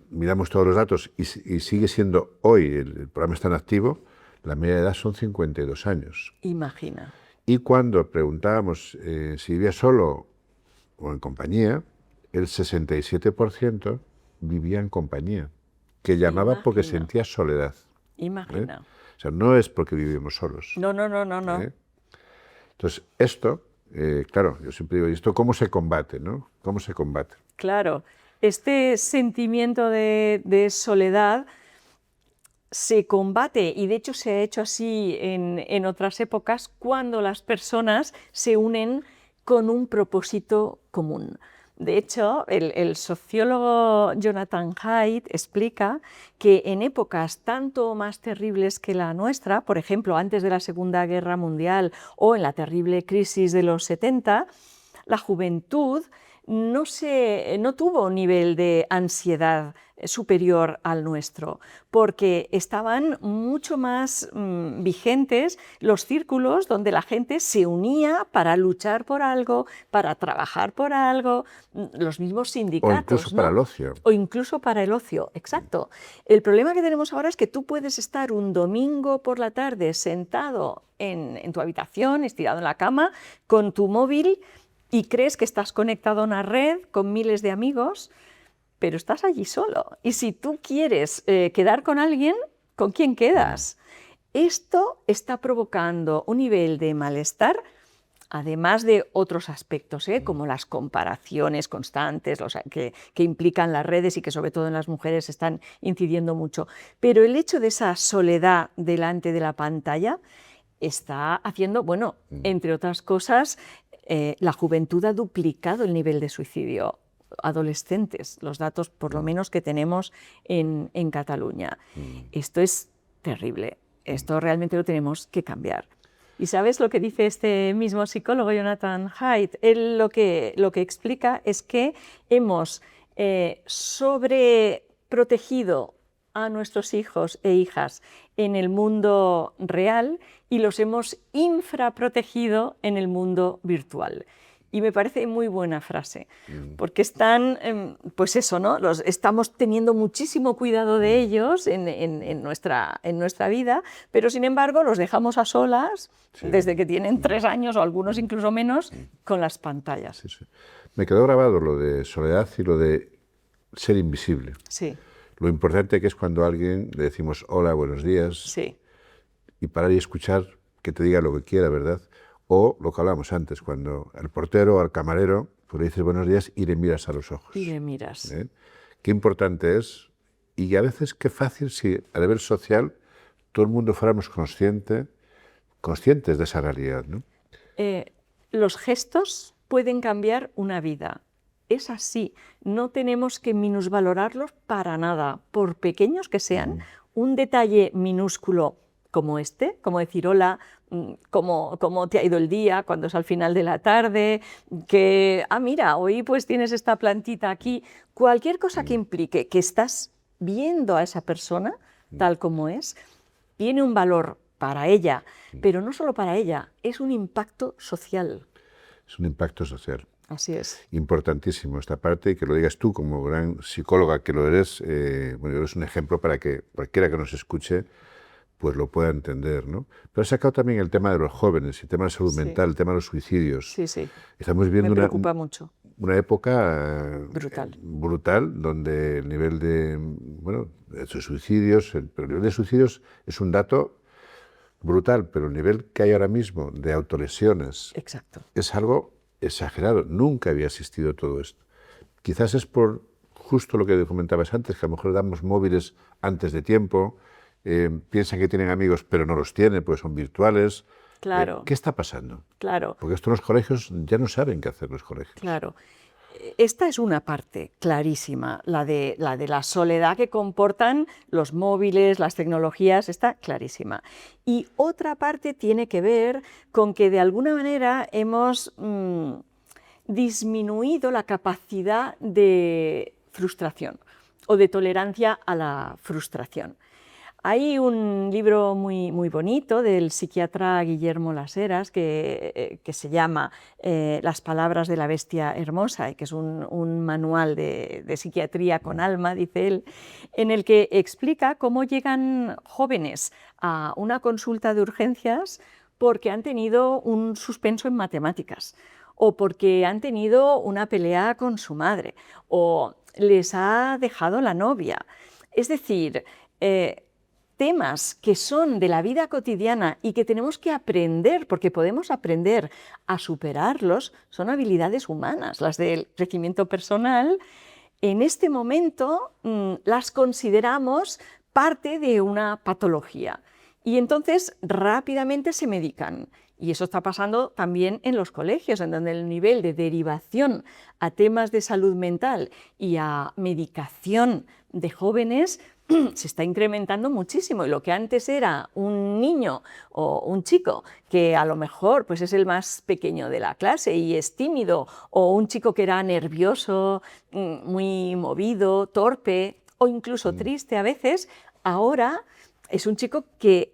miramos todos los datos y sigue siendo hoy, el programa está en activo, la media de edad son 52 años. Imagina. Y cuando preguntábamos si vivía solo o en compañía, el 67% vivía en compañía, que llamaba porque sentía soledad. Imagina. O sea, no es porque vivimos solos. No. Entonces, esto, claro, yo siempre digo, ¿y esto cómo se combate, no? ¿Cómo se combate? Claro, este sentimiento de soledad se combate, y de hecho se ha hecho así en otras épocas, cuando las personas se unen con un propósito común. De hecho, el sociólogo Jonathan Haidt explica que en épocas tanto más terribles que la nuestra, por ejemplo, antes de la Segunda Guerra Mundial o en la terrible crisis de los 70, la juventud no tuvo un nivel de ansiedad superior al nuestro, porque estaban mucho más vigentes los círculos donde la gente se unía para luchar por algo, para trabajar por algo, los mismos sindicatos. O incluso, ¿no? Para el ocio. O incluso para el ocio, exacto. El problema que tenemos ahora es que tú puedes estar un domingo por la tarde sentado en tu habitación, estirado en la cama, con tu móvil, y crees que estás conectado a una red con miles de amigos, pero estás allí solo. Y si tú quieres quedar con alguien, ¿con quién quedas? Esto está provocando un nivel de malestar, además de otros aspectos, como las comparaciones constantes que implican las redes y que sobre todo en las mujeres están incidiendo mucho. Pero el hecho de esa soledad delante de la pantalla está haciendo, bueno, entre otras cosas, la juventud ha duplicado el nivel de suicidio. Adolescentes, los datos por lo menos que tenemos en Cataluña. Esto es terrible, esto realmente lo tenemos que cambiar. ¿Y sabes lo que dice este mismo psicólogo, Jonathan Haidt? Él lo que explica es que hemos sobreprotegido a nuestros hijos e hijas en el mundo real y los hemos infraprotegido en el mundo virtual. Y me parece muy buena frase, porque están, pues eso, ¿no? Estamos teniendo muchísimo cuidado de ellos en nuestra vida, pero sin embargo los dejamos a solas desde que tienen 3 años o algunos incluso menos con las pantallas. Sí, sí. Me quedó grabado lo de soledad y lo de ser invisible. Sí. Lo importante que es cuando a alguien le decimos hola, buenos días, sí. y parar y escuchar que te diga lo que quiera, ¿verdad? O lo que hablábamos antes, cuando al portero o al camarero pues le dices buenos días y le miras a los ojos. Y le miras. Qué importante es, y a veces qué fácil si a nivel social todo el mundo fuéramos conscientes de esa realidad, ¿no? Los gestos pueden cambiar una vida. Es así, no tenemos que minusvalorarlos para nada, por pequeños que sean. Un detalle minúsculo como este, como decir hola, cómo te ha ido el día cuando es al final de la tarde, que, mira, hoy pues tienes esta plantita aquí, cualquier cosa que implique que estás viendo a esa persona tal como es, tiene un valor para ella, pero no solo para ella, es un impacto social. Es un impacto social. Así es. Importantísimo esta parte, y que lo digas tú como gran psicóloga que lo eres, bueno, eres un ejemplo para que cualquiera que nos escuche pues lo pueda entender, ¿no? Pero has sacado también el tema de los jóvenes, el tema de la salud mental, el tema de los suicidios. Sí, sí. Estamos viviendo Me preocupa mucho. Una época brutal, donde el nivel de suicidios, pero el nivel de suicidios es un dato brutal, pero el nivel que hay ahora mismo de autolesiones es algo exagerado. Nunca había existido todo esto. Quizás es por justo lo que comentabas antes, que a lo mejor damos móviles antes de tiempo, piensan que tienen amigos pero no los tienen, pues son virtuales. Claro. ¿Qué está pasando? Claro. Porque esto en los colegios ya no saben qué hacer los colegios. Claro. Esta es una parte clarísima, la de la soledad que comportan los móviles, las tecnologías, está clarísima. Y otra parte tiene que ver con que de alguna manera hemos disminuido la capacidad de frustración o de tolerancia a la frustración. Hay un libro muy bonito del psiquiatra Guillermo Las Heras que se llama Las palabras de la bestia hermosa, y que es un manual de psiquiatría con alma, dice él, en el que explica cómo llegan jóvenes a una consulta de urgencias porque han tenido un suspenso en matemáticas, o porque han tenido una pelea con su madre, o les ha dejado la novia. Es decir, temas que son de la vida cotidiana y que tenemos que aprender, porque podemos aprender a superarlos, son habilidades humanas, las del crecimiento personal. En este momento las consideramos parte de una patología y entonces rápidamente se medican. Y eso está pasando también en los colegios, en donde el nivel de derivación a temas de salud mental y a medicación de jóvenes se está incrementando muchísimo, y lo que antes era un niño o un chico que a lo mejor pues, es el más pequeño de la clase y es tímido, o un chico que era nervioso, muy movido, torpe o incluso triste a veces, ahora es un chico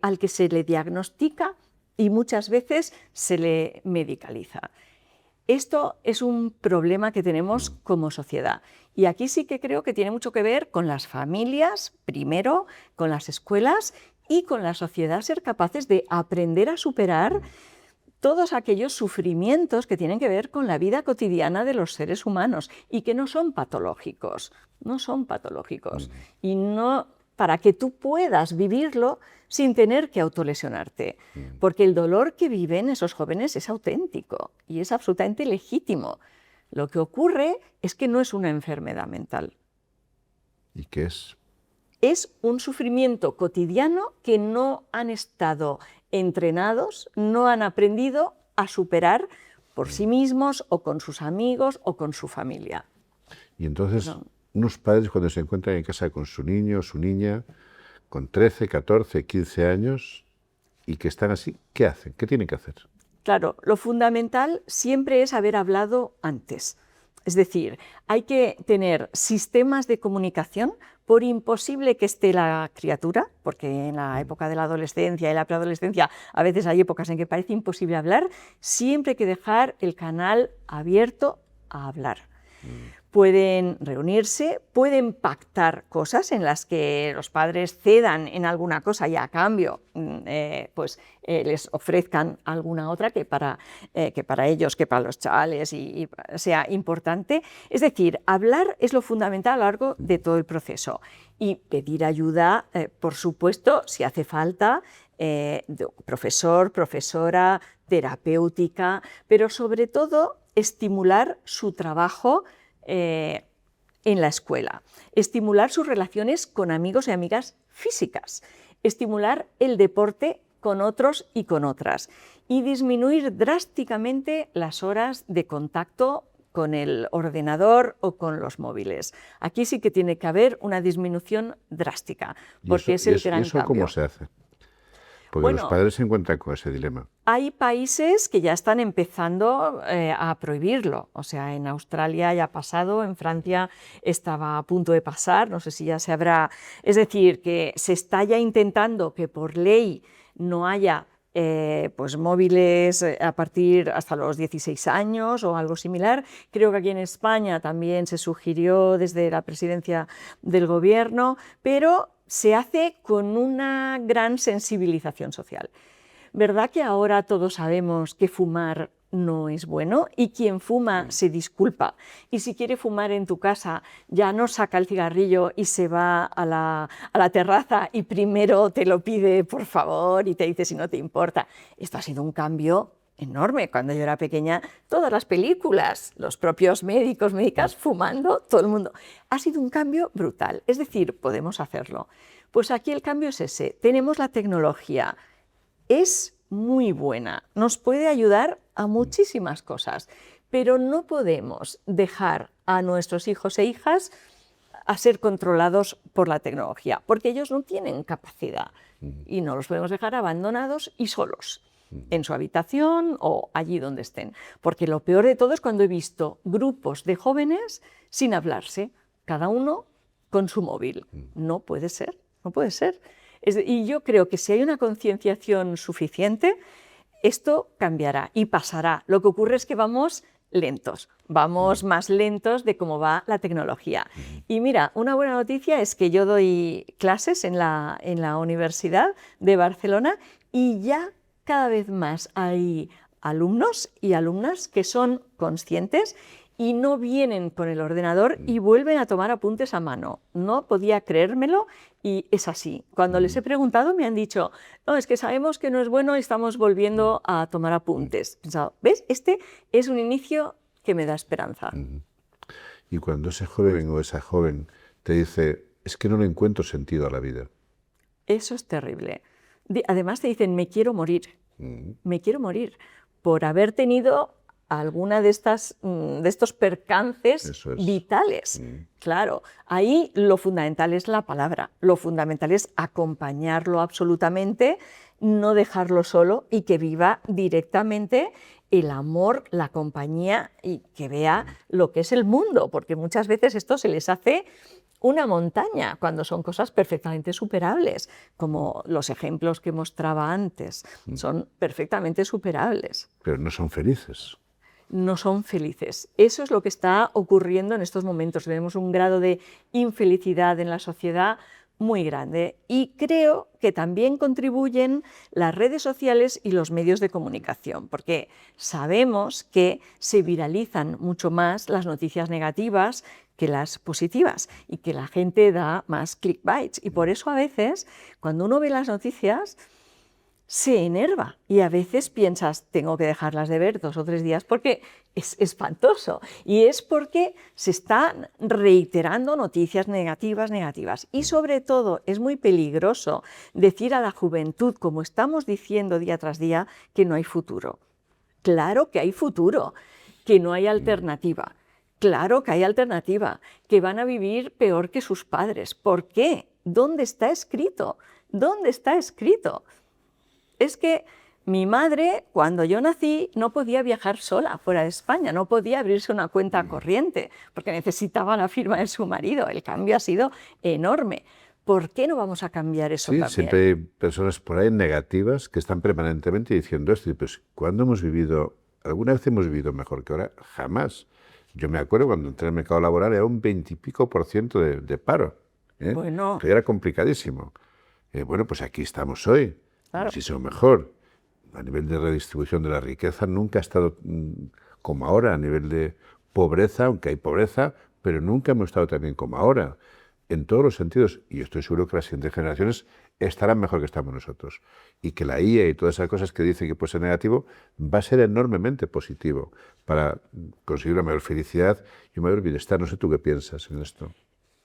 al que se le diagnostica y muchas veces se le medicaliza. Esto es un problema que tenemos como sociedad, y aquí sí que creo que tiene mucho que ver con las familias, primero, con las escuelas y con la sociedad, ser capaces de aprender a superar todos aquellos sufrimientos que tienen que ver con la vida cotidiana de los seres humanos y que no son patológicos, y no para que tú puedas vivirlo sin tener que autolesionarte, porque el dolor que viven esos jóvenes es auténtico y es absolutamente legítimo. Lo que ocurre es que no es una enfermedad mental. ¿Y qué es? Es un sufrimiento cotidiano que no han estado entrenados, no han aprendido a superar por sí mismos o con sus amigos o con su familia. Y entonces, unos padres cuando se encuentran en casa con su niño o su niña, con 13, 14, 15 años, y que están así, ¿qué hacen? ¿Qué tienen que hacer? Claro, lo fundamental siempre es haber hablado antes. Es decir, hay que tener sistemas de comunicación, por imposible que esté la criatura, porque en la época de la adolescencia y la preadolescencia a veces hay épocas en que parece imposible hablar, siempre hay que dejar el canal abierto a hablar. Pueden reunirse, pueden pactar cosas en las que los padres cedan en alguna cosa y a cambio les ofrezcan alguna otra que para ellos, que para los chavales y sea importante. Es decir, hablar es lo fundamental a lo largo de todo el proceso, y pedir ayuda, por supuesto, si hace falta, de profesor, profesora, terapéutica, pero sobre todo estimular su trabajo en la escuela, estimular sus relaciones con amigos y amigas físicas, estimular el deporte con otros y con otras, y disminuir drásticamente las horas de contacto con el ordenador o con los móviles. Aquí sí que tiene que haber una disminución drástica, porque es el gran cambio. ¿Y eso cómo se hace? Porque los padres se encuentran con ese dilema. Hay países que ya están empezando a prohibirlo. O sea, en Australia ya ha pasado, en Francia estaba a punto de pasar, no sé si ya se habrá... Es decir, que se está ya intentando que por ley no haya móviles a partir hasta los 16 años o algo similar. Creo que aquí en España también se sugirió desde la presidencia del gobierno, pero se hace con una gran sensibilización social. ¿Verdad que ahora todos sabemos que fumar no es bueno? Y quien fuma se disculpa. Y si quiere fumar en tu casa, ya no saca el cigarrillo y se va a la terraza y primero te lo pide por favor y te dice si no te importa. Esto ha sido un cambio enorme. Cuando yo era pequeña, todas las películas, los propios médicos, médicas fumando, todo el mundo. Ha sido un cambio brutal. Es decir, podemos hacerlo. Pues aquí el cambio es ese. Tenemos la tecnología. Es muy buena, nos puede ayudar a muchísimas cosas, pero no podemos dejar a nuestros hijos e hijas a ser controlados por la tecnología, porque ellos no tienen capacidad y no los podemos dejar abandonados y solos en su habitación o allí donde estén, porque lo peor de todo es cuando he visto grupos de jóvenes sin hablarse, cada uno con su móvil. No puede ser, no puede ser. Y yo creo que si hay una concienciación suficiente, esto cambiará y pasará. Lo que ocurre es que vamos lentos, vamos más lentos de cómo va la tecnología. Y mira, una buena noticia es que yo doy clases en la Universidad de Barcelona y ya cada vez más hay alumnos y alumnas que son conscientes y no vienen con el ordenador y vuelven a tomar apuntes a mano. No podía creérmelo y es así. Cuando les he preguntado me han dicho, no, es que sabemos que no es bueno y estamos volviendo a tomar apuntes. He pensado, ¿ves? Este es un inicio que me da esperanza. Y cuando ese joven o esa joven te dice, es que no le encuentro sentido a la vida. Eso es terrible. Además te dicen, me quiero morir. Me quiero morir por haber tenido alguna de estos percances vitales. Claro, ahí lo fundamental es la palabra, lo fundamental es acompañarlo absolutamente, no dejarlo solo y que viva directamente el amor, la compañía y que vea lo que es el mundo, porque muchas veces esto se les hace una montaña cuando son cosas perfectamente superables, como los ejemplos que mostraba antes, son perfectamente superables. Pero no son felices. No son felices. Eso es lo que está ocurriendo en estos momentos. Tenemos un grado de infelicidad en la sociedad muy grande y creo que también contribuyen las redes sociales y los medios de comunicación, porque sabemos que se viralizan mucho más las noticias negativas que las positivas y que la gente da más clickbaits y por eso a veces cuando uno ve las noticias se enerva y a veces piensas, tengo que dejarlas de ver 2 o 3 días porque es espantoso. Y es porque se están reiterando noticias negativas. Y sobre todo es muy peligroso decir a la juventud, como estamos diciendo día tras día, que no hay futuro. Claro que hay futuro, que no hay alternativa. Claro que hay alternativa, que van a vivir peor que sus padres. ¿Por qué? ¿Dónde está escrito? ¿Dónde está escrito? Es que mi madre, cuando yo nací, no podía viajar sola fuera de España, no podía abrirse una cuenta corriente, porque necesitaba la firma de su marido. El cambio ha sido enorme. ¿Por qué no vamos a cambiar eso también? Siempre hay personas por ahí negativas que están permanentemente diciendo esto. Y pues, ¿cuándo hemos vivido? ¿Alguna vez hemos vivido mejor que ahora? Jamás. Yo me acuerdo cuando entré al mercado laboral era un 20 y pico % de paro. Bueno. Que era complicadísimo. Bueno, pues aquí estamos hoy. Claro. Muchísimo mejor. A nivel de redistribución de la riqueza nunca ha estado como ahora, a nivel de pobreza, aunque hay pobreza, pero nunca hemos estado tan bien como ahora, en todos los sentidos. Y yo estoy seguro que las siguientes generaciones estarán mejor que estamos nosotros. Y que la IA y todas esas cosas que dicen que puede ser negativo, va a ser enormemente positivo para conseguir una mayor felicidad y un mayor bienestar. No sé tú qué piensas en esto.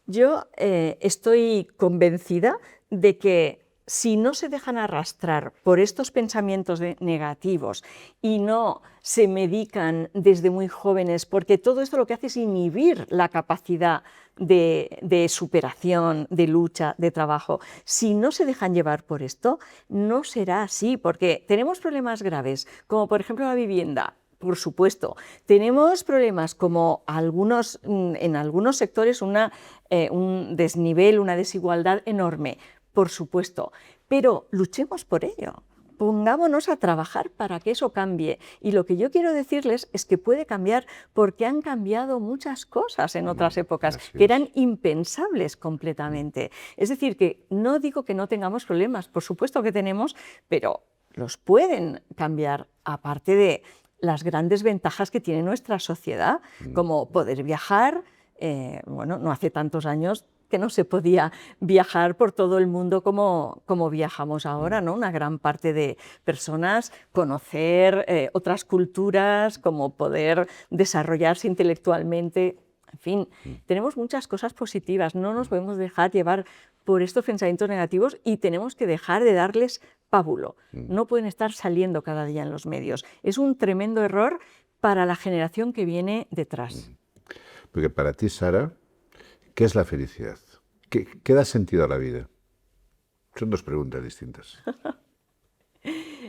Yo estoy convencida de que si no se dejan arrastrar por estos pensamientos negativos y no se medican desde muy jóvenes, porque todo esto lo que hace es inhibir la capacidad de superación, de lucha, de trabajo, si no se dejan llevar por esto, no será así, porque tenemos problemas graves, como por ejemplo la vivienda. Por supuesto, tenemos problemas como en algunos sectores un desnivel, una desigualdad enorme. Por supuesto, pero luchemos por ello, pongámonos a trabajar para que eso cambie. Y lo que yo quiero decirles es que puede cambiar porque han cambiado muchas cosas en otras épocas que eran impensables completamente. Es decir, que no digo que no tengamos problemas, por supuesto que tenemos, pero los pueden cambiar, aparte de las grandes ventajas que tiene nuestra sociedad, como poder viajar. Bueno, no hace tantos años que no se podía viajar por todo el mundo como viajamos ahora, ¿no? Una gran parte de personas, conocer otras culturas, como poder desarrollarse intelectualmente. En fin, tenemos muchas cosas positivas, no nos podemos dejar llevar por estos pensamientos negativos y tenemos que dejar de darles pábulo. No pueden estar saliendo cada día en los medios. Es un tremendo error para la generación que viene detrás. Porque para ti, Sara, ¿qué es la felicidad? ¿Qué da sentido a la vida? Son 2 preguntas distintas.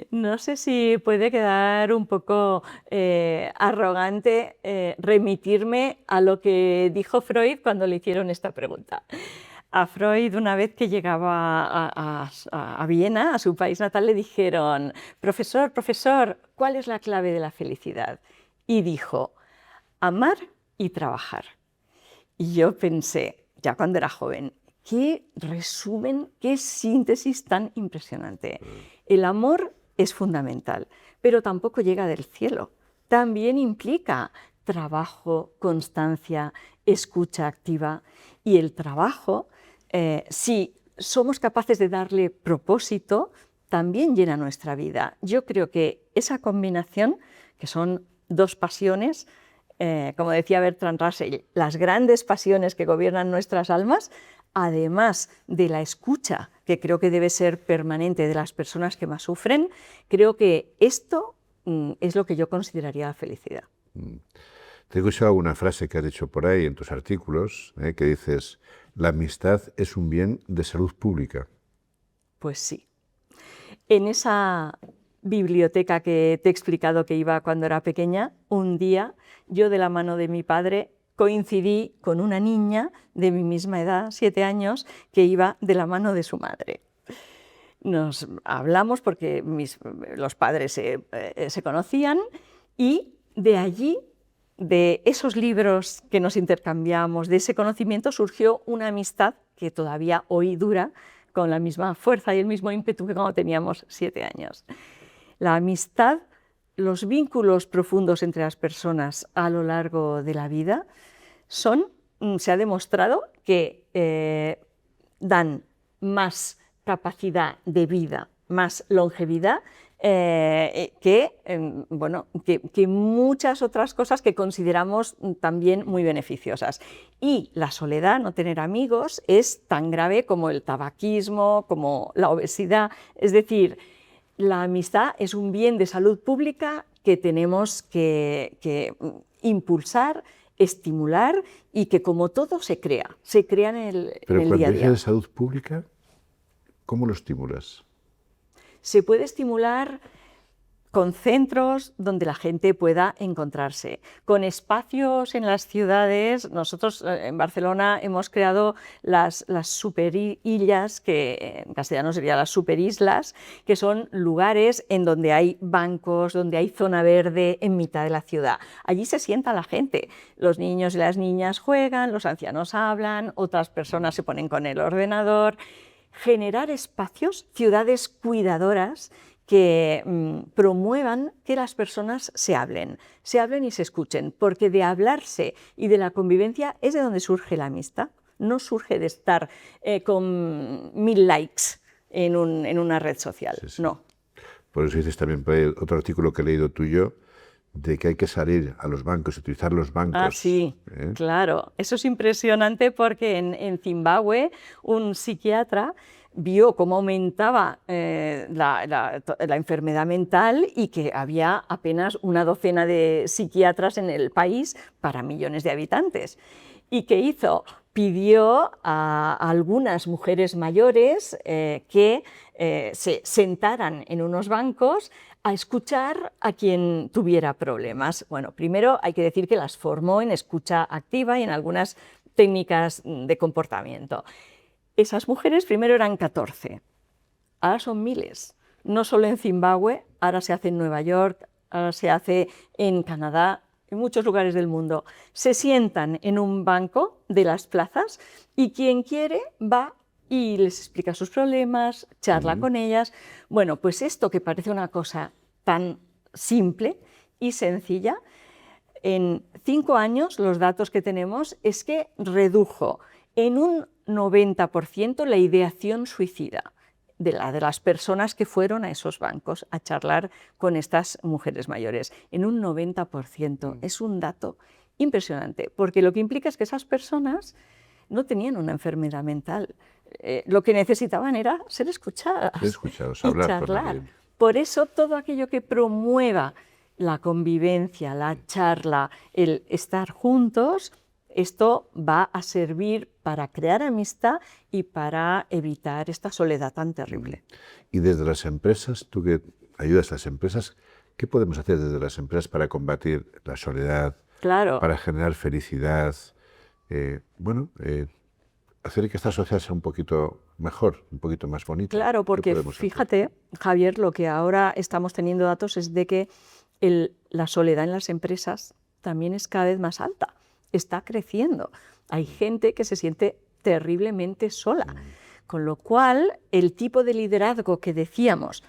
No sé si puede quedar un poco arrogante remitirme a lo que dijo Freud cuando le hicieron esta pregunta. A Freud, una vez que llegaba a Viena, a su país natal, le dijeron: profesor, ¿cuál es la clave de la felicidad? Y dijo: amar y trabajar. Y yo pensé, ya cuando era joven, qué resumen, qué síntesis tan impresionante. El amor es fundamental, pero tampoco llega del cielo. También implica trabajo, constancia, escucha activa. Y el trabajo, si somos capaces de darle propósito, también llena nuestra vida. Yo creo que esa combinación, que son 2 pasiones, como decía Bertrand Russell, las grandes pasiones que gobiernan nuestras almas, además de la escucha, que creo que debe ser permanente de las personas que más sufren, creo que esto es lo que yo consideraría felicidad. Te he escuchado una frase que has dicho por ahí en tus artículos, que dices, la amistad es un bien de salud pública. Pues sí. En esa biblioteca que te he explicado que iba cuando era pequeña, un día yo de la mano de mi padre coincidí con una niña de mi misma edad, 7 años, que iba de la mano de su madre. Nos hablamos porque los padres se conocían y de allí, de esos libros que nos intercambiamos, de ese conocimiento, surgió una amistad que todavía hoy dura con la misma fuerza y el mismo ímpetu que cuando teníamos 7 años. La amistad, los vínculos profundos entre las personas a lo largo de la vida se ha demostrado que dan más capacidad de vida, más longevidad que muchas otras cosas que consideramos también muy beneficiosas. Y la soledad, no tener amigos, es tan grave como el tabaquismo, como la obesidad. Es decir, la amistad es un bien de salud pública que tenemos que impulsar, estimular y que, como todo, se crea en el día a día. Pero cuando dices de salud pública, ¿cómo lo estimulas? Se puede estimular con centros donde la gente pueda encontrarse, con espacios en las ciudades. Nosotros en Barcelona hemos creado las superillas, que en castellano serían las superislas, que son lugares en donde hay bancos, donde hay zona verde en mitad de la ciudad. Allí se sienta la gente, los niños y las niñas juegan, los ancianos hablan, otras personas se ponen con el ordenador. Generar espacios, ciudades cuidadoras, que promuevan que las personas se hablen y se escuchen, porque de hablarse y de la convivencia es de donde surge la amistad, no surge de estar con 1000 likes en una red social, sí. No. Por eso dices también, otro artículo que he leído tuyo, de que hay que salir a los bancos, utilizar los bancos. Ah, sí, claro. Eso es impresionante porque en Zimbabue un psiquiatra vio cómo aumentaba la enfermedad mental y que había apenas una docena de psiquiatras en el país para millones de habitantes. ¿Y qué hizo? Pidió a algunas mujeres mayores que se sentaran en unos bancos a escuchar a quien tuviera problemas. Bueno, primero hay que decir que las formó en escucha activa y en algunas técnicas de comportamiento. Esas mujeres primero eran 14, ahora son miles, no solo en Zimbabue, ahora se hace en Nueva York, ahora se hace en Canadá, en muchos lugares del mundo. Se sientan en un banco de las plazas y quien quiere va y les explica sus problemas, charla con ellas. Bueno, pues esto que parece una cosa tan simple y sencilla, en 5 años los datos que tenemos es que redujo en un 90% la ideación suicida de las personas que fueron a esos bancos a charlar con estas mujeres mayores. En un 90%. Es un dato impresionante, porque lo que implica es que esas personas no tenían una enfermedad mental. Lo que necesitaban era ser escuchadas, y hablar, charlar. Por eso todo aquello que promueva la convivencia, la charla, el estar juntos, esto va a servir para crear amistad y para evitar esta soledad tan terrible. Y desde las empresas, tú que ayudas a las empresas, ¿qué podemos hacer desde las empresas para combatir la soledad, claro, para generar felicidad? Hacer que esta sociedad sea un poquito mejor, un poquito más bonita. Claro, porque fíjate, Javier, lo que ahora estamos teniendo datos es de que la soledad en las empresas también es cada vez más alta. Está creciendo. Hay gente que se siente terriblemente sola, con lo cual el tipo de liderazgo que decíamos,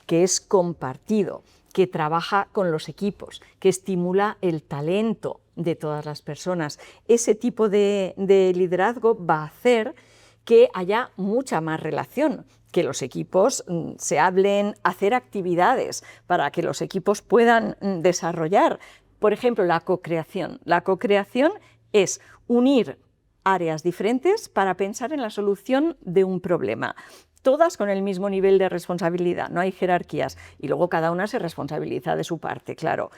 que es compartido, que trabaja con los equipos, que estimula el talento de todas las personas, ese tipo de liderazgo va a hacer que haya mucha más relación, que los equipos se hablen, hacer actividades para que los equipos puedan desarrollar. Por ejemplo, la cocreación. La cocreación es unir áreas diferentes para pensar en la solución de un problema. Todas con el mismo nivel de responsabilidad, no hay jerarquías. Y luego cada una se responsabiliza de su parte, claro.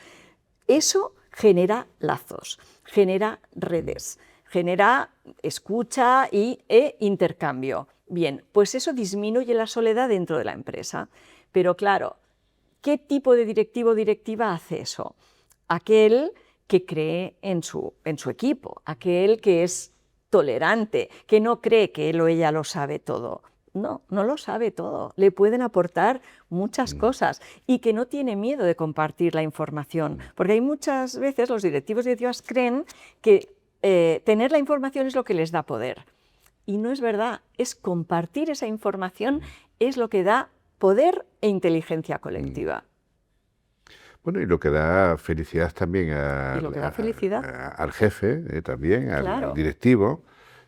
Eso genera lazos, genera redes, genera escucha e intercambio. Bien, pues eso disminuye la soledad dentro de la empresa. Pero claro, ¿qué tipo de directivo o directiva hace eso? Aquel que cree en su equipo, aquel que es tolerante, que no cree que él o ella lo sabe todo. No, no lo sabe todo. Le pueden aportar muchas cosas y que no tiene miedo de compartir la información. Porque hay muchas veces los directivos y directivas creen que tener la información es lo que les da poder. Y no es verdad, es compartir esa información es lo que da poder e inteligencia colectiva. Bueno, y lo que da felicidad también al jefe, también, Claro. al directivo,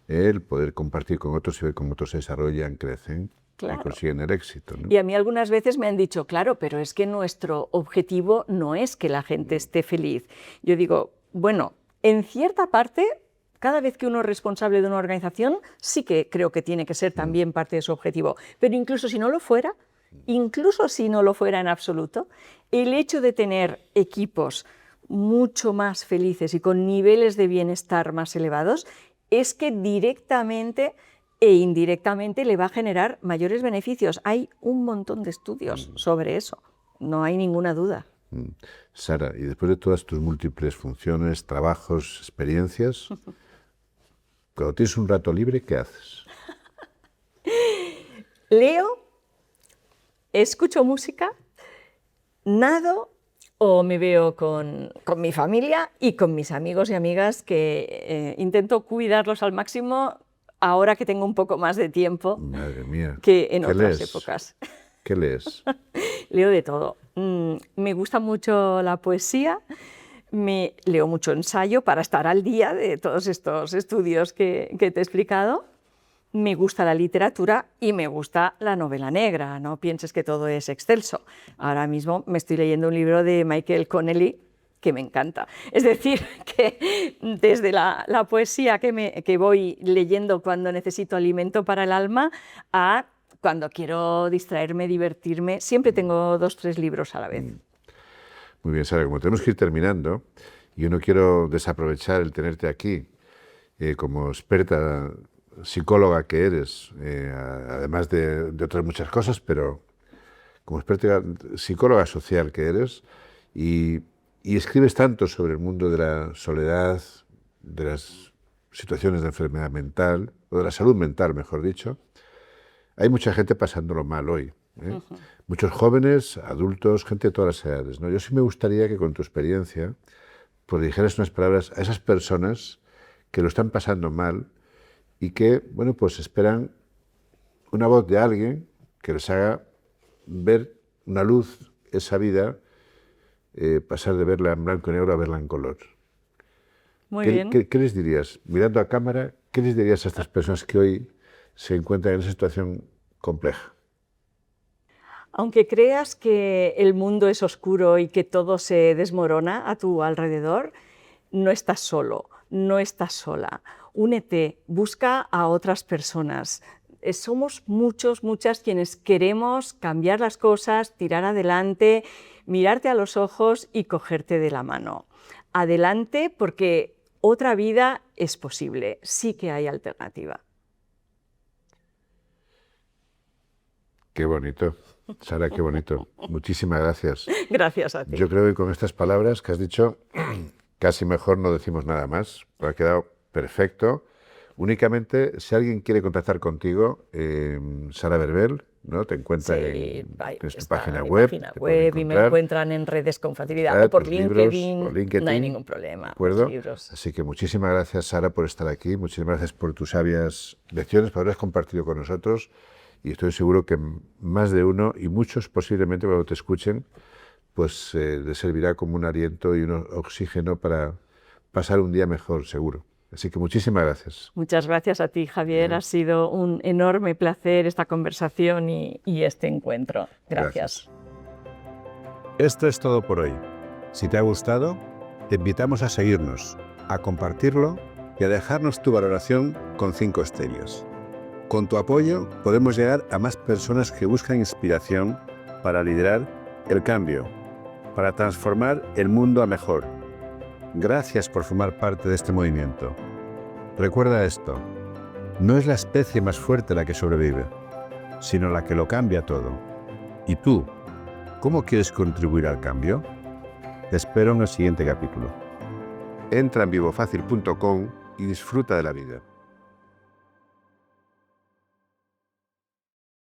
el poder compartir con otros y ver cómo otros se desarrollan, crecen Claro. y consiguen el éxito, ¿no? Y a mí algunas veces me han dicho, claro, pero es que nuestro objetivo no es que la gente esté feliz. Yo digo, bueno, en cierta parte, cada vez que uno es responsable de una organización, sí que creo que tiene que ser también parte de su objetivo. Pero incluso si no lo fuera en absoluto, el hecho de tener equipos mucho más felices y con niveles de bienestar más elevados es que directamente e indirectamente le va a generar mayores beneficios. Hay un montón de estudios sobre eso, no hay ninguna duda. Sara, y después de todas tus múltiples funciones, trabajos, experiencias, cuando tienes un rato libre, ¿qué haces? Leo, escucho música, nado o me veo con mi familia y con mis amigos y amigas que intento cuidarlos al máximo ahora que tengo un poco más de tiempo. Madre mía. Que en otras lees? épocas. ¿Qué lees? Leo de todo. Me gusta mucho la poesía, leo mucho ensayo para estar al día de todos estos estudios que te he explicado. Me gusta la literatura y me gusta la novela negra, no pienses que todo es excelso. Ahora mismo me estoy leyendo un libro de Michael Connelly que me encanta. Es decir, que desde la poesía que voy leyendo cuando necesito alimento para el alma a cuando quiero distraerme, divertirme, siempre tengo 2 o 3 libros a la vez. Muy bien, Sara, como tenemos que ir terminando, yo no quiero desaprovechar el tenerte aquí como experta psicóloga que eres, además de otras muchas cosas, pero como experta psicóloga social que eres, y escribes tanto sobre el mundo de la soledad, de las situaciones de enfermedad mental, o de la salud mental, mejor dicho. Hay mucha gente pasándolo mal hoy, ¿eh? Muchos jóvenes, adultos, gente de todas las edades, ¿no? Yo sí me gustaría que con tu experiencia pues dijeras unas palabras a esas personas que lo están pasando mal y que, bueno, pues esperan una voz de alguien que les haga ver una luz, esa vida, pasar de verla en blanco y negro a verla en color. Muy bien. ¿Qué les dirías? Mirando a cámara, ¿qué les dirías a estas personas que hoy se encuentran en esa situación compleja? Aunque creas que el mundo es oscuro y que todo se desmorona a tu alrededor, no estás solo, no estás sola. Únete, busca a otras personas. Somos muchas quienes queremos cambiar las cosas, tirar adelante, mirarte a los ojos y cogerte de la mano. Adelante, porque otra vida es posible, sí que hay alternativa. Qué bonito. Sara, qué bonito. Muchísimas gracias. Gracias a ti. Yo creo que con estas palabras que has dicho, casi mejor no decimos nada más. Ha quedado perfecto. Únicamente, si alguien quiere contactar contigo, Sara Verbel, ¿no? Te encuentra en tu página web. Y me encuentran en redes con facilidad, o por LinkedIn, no hay ningún problema. ¿De acuerdo? Así que muchísimas gracias, Sara, por estar aquí. Muchísimas gracias por tus sabias lecciones, por haberlas compartido con nosotros. Y estoy seguro que más de uno, y muchos posiblemente cuando te escuchen, pues les servirá como un aliento y un oxígeno para pasar un día mejor, seguro. Así que muchísimas gracias. Muchas gracias a ti, Javier. Ha sido un enorme placer esta conversación y este encuentro. Gracias. Esto es todo por hoy. Si te ha gustado, te invitamos a seguirnos, a compartirlo y a dejarnos tu valoración con 5 estrellas. Con tu apoyo podemos llegar a más personas que buscan inspiración para liderar el cambio, para transformar el mundo a mejor. Gracias por formar parte de este movimiento. Recuerda esto, no es la especie más fuerte la que sobrevive, sino la que lo cambia todo. ¿Y tú, cómo quieres contribuir al cambio? Te espero en el siguiente capítulo. Entra en vivofacil.com y disfruta de la vida.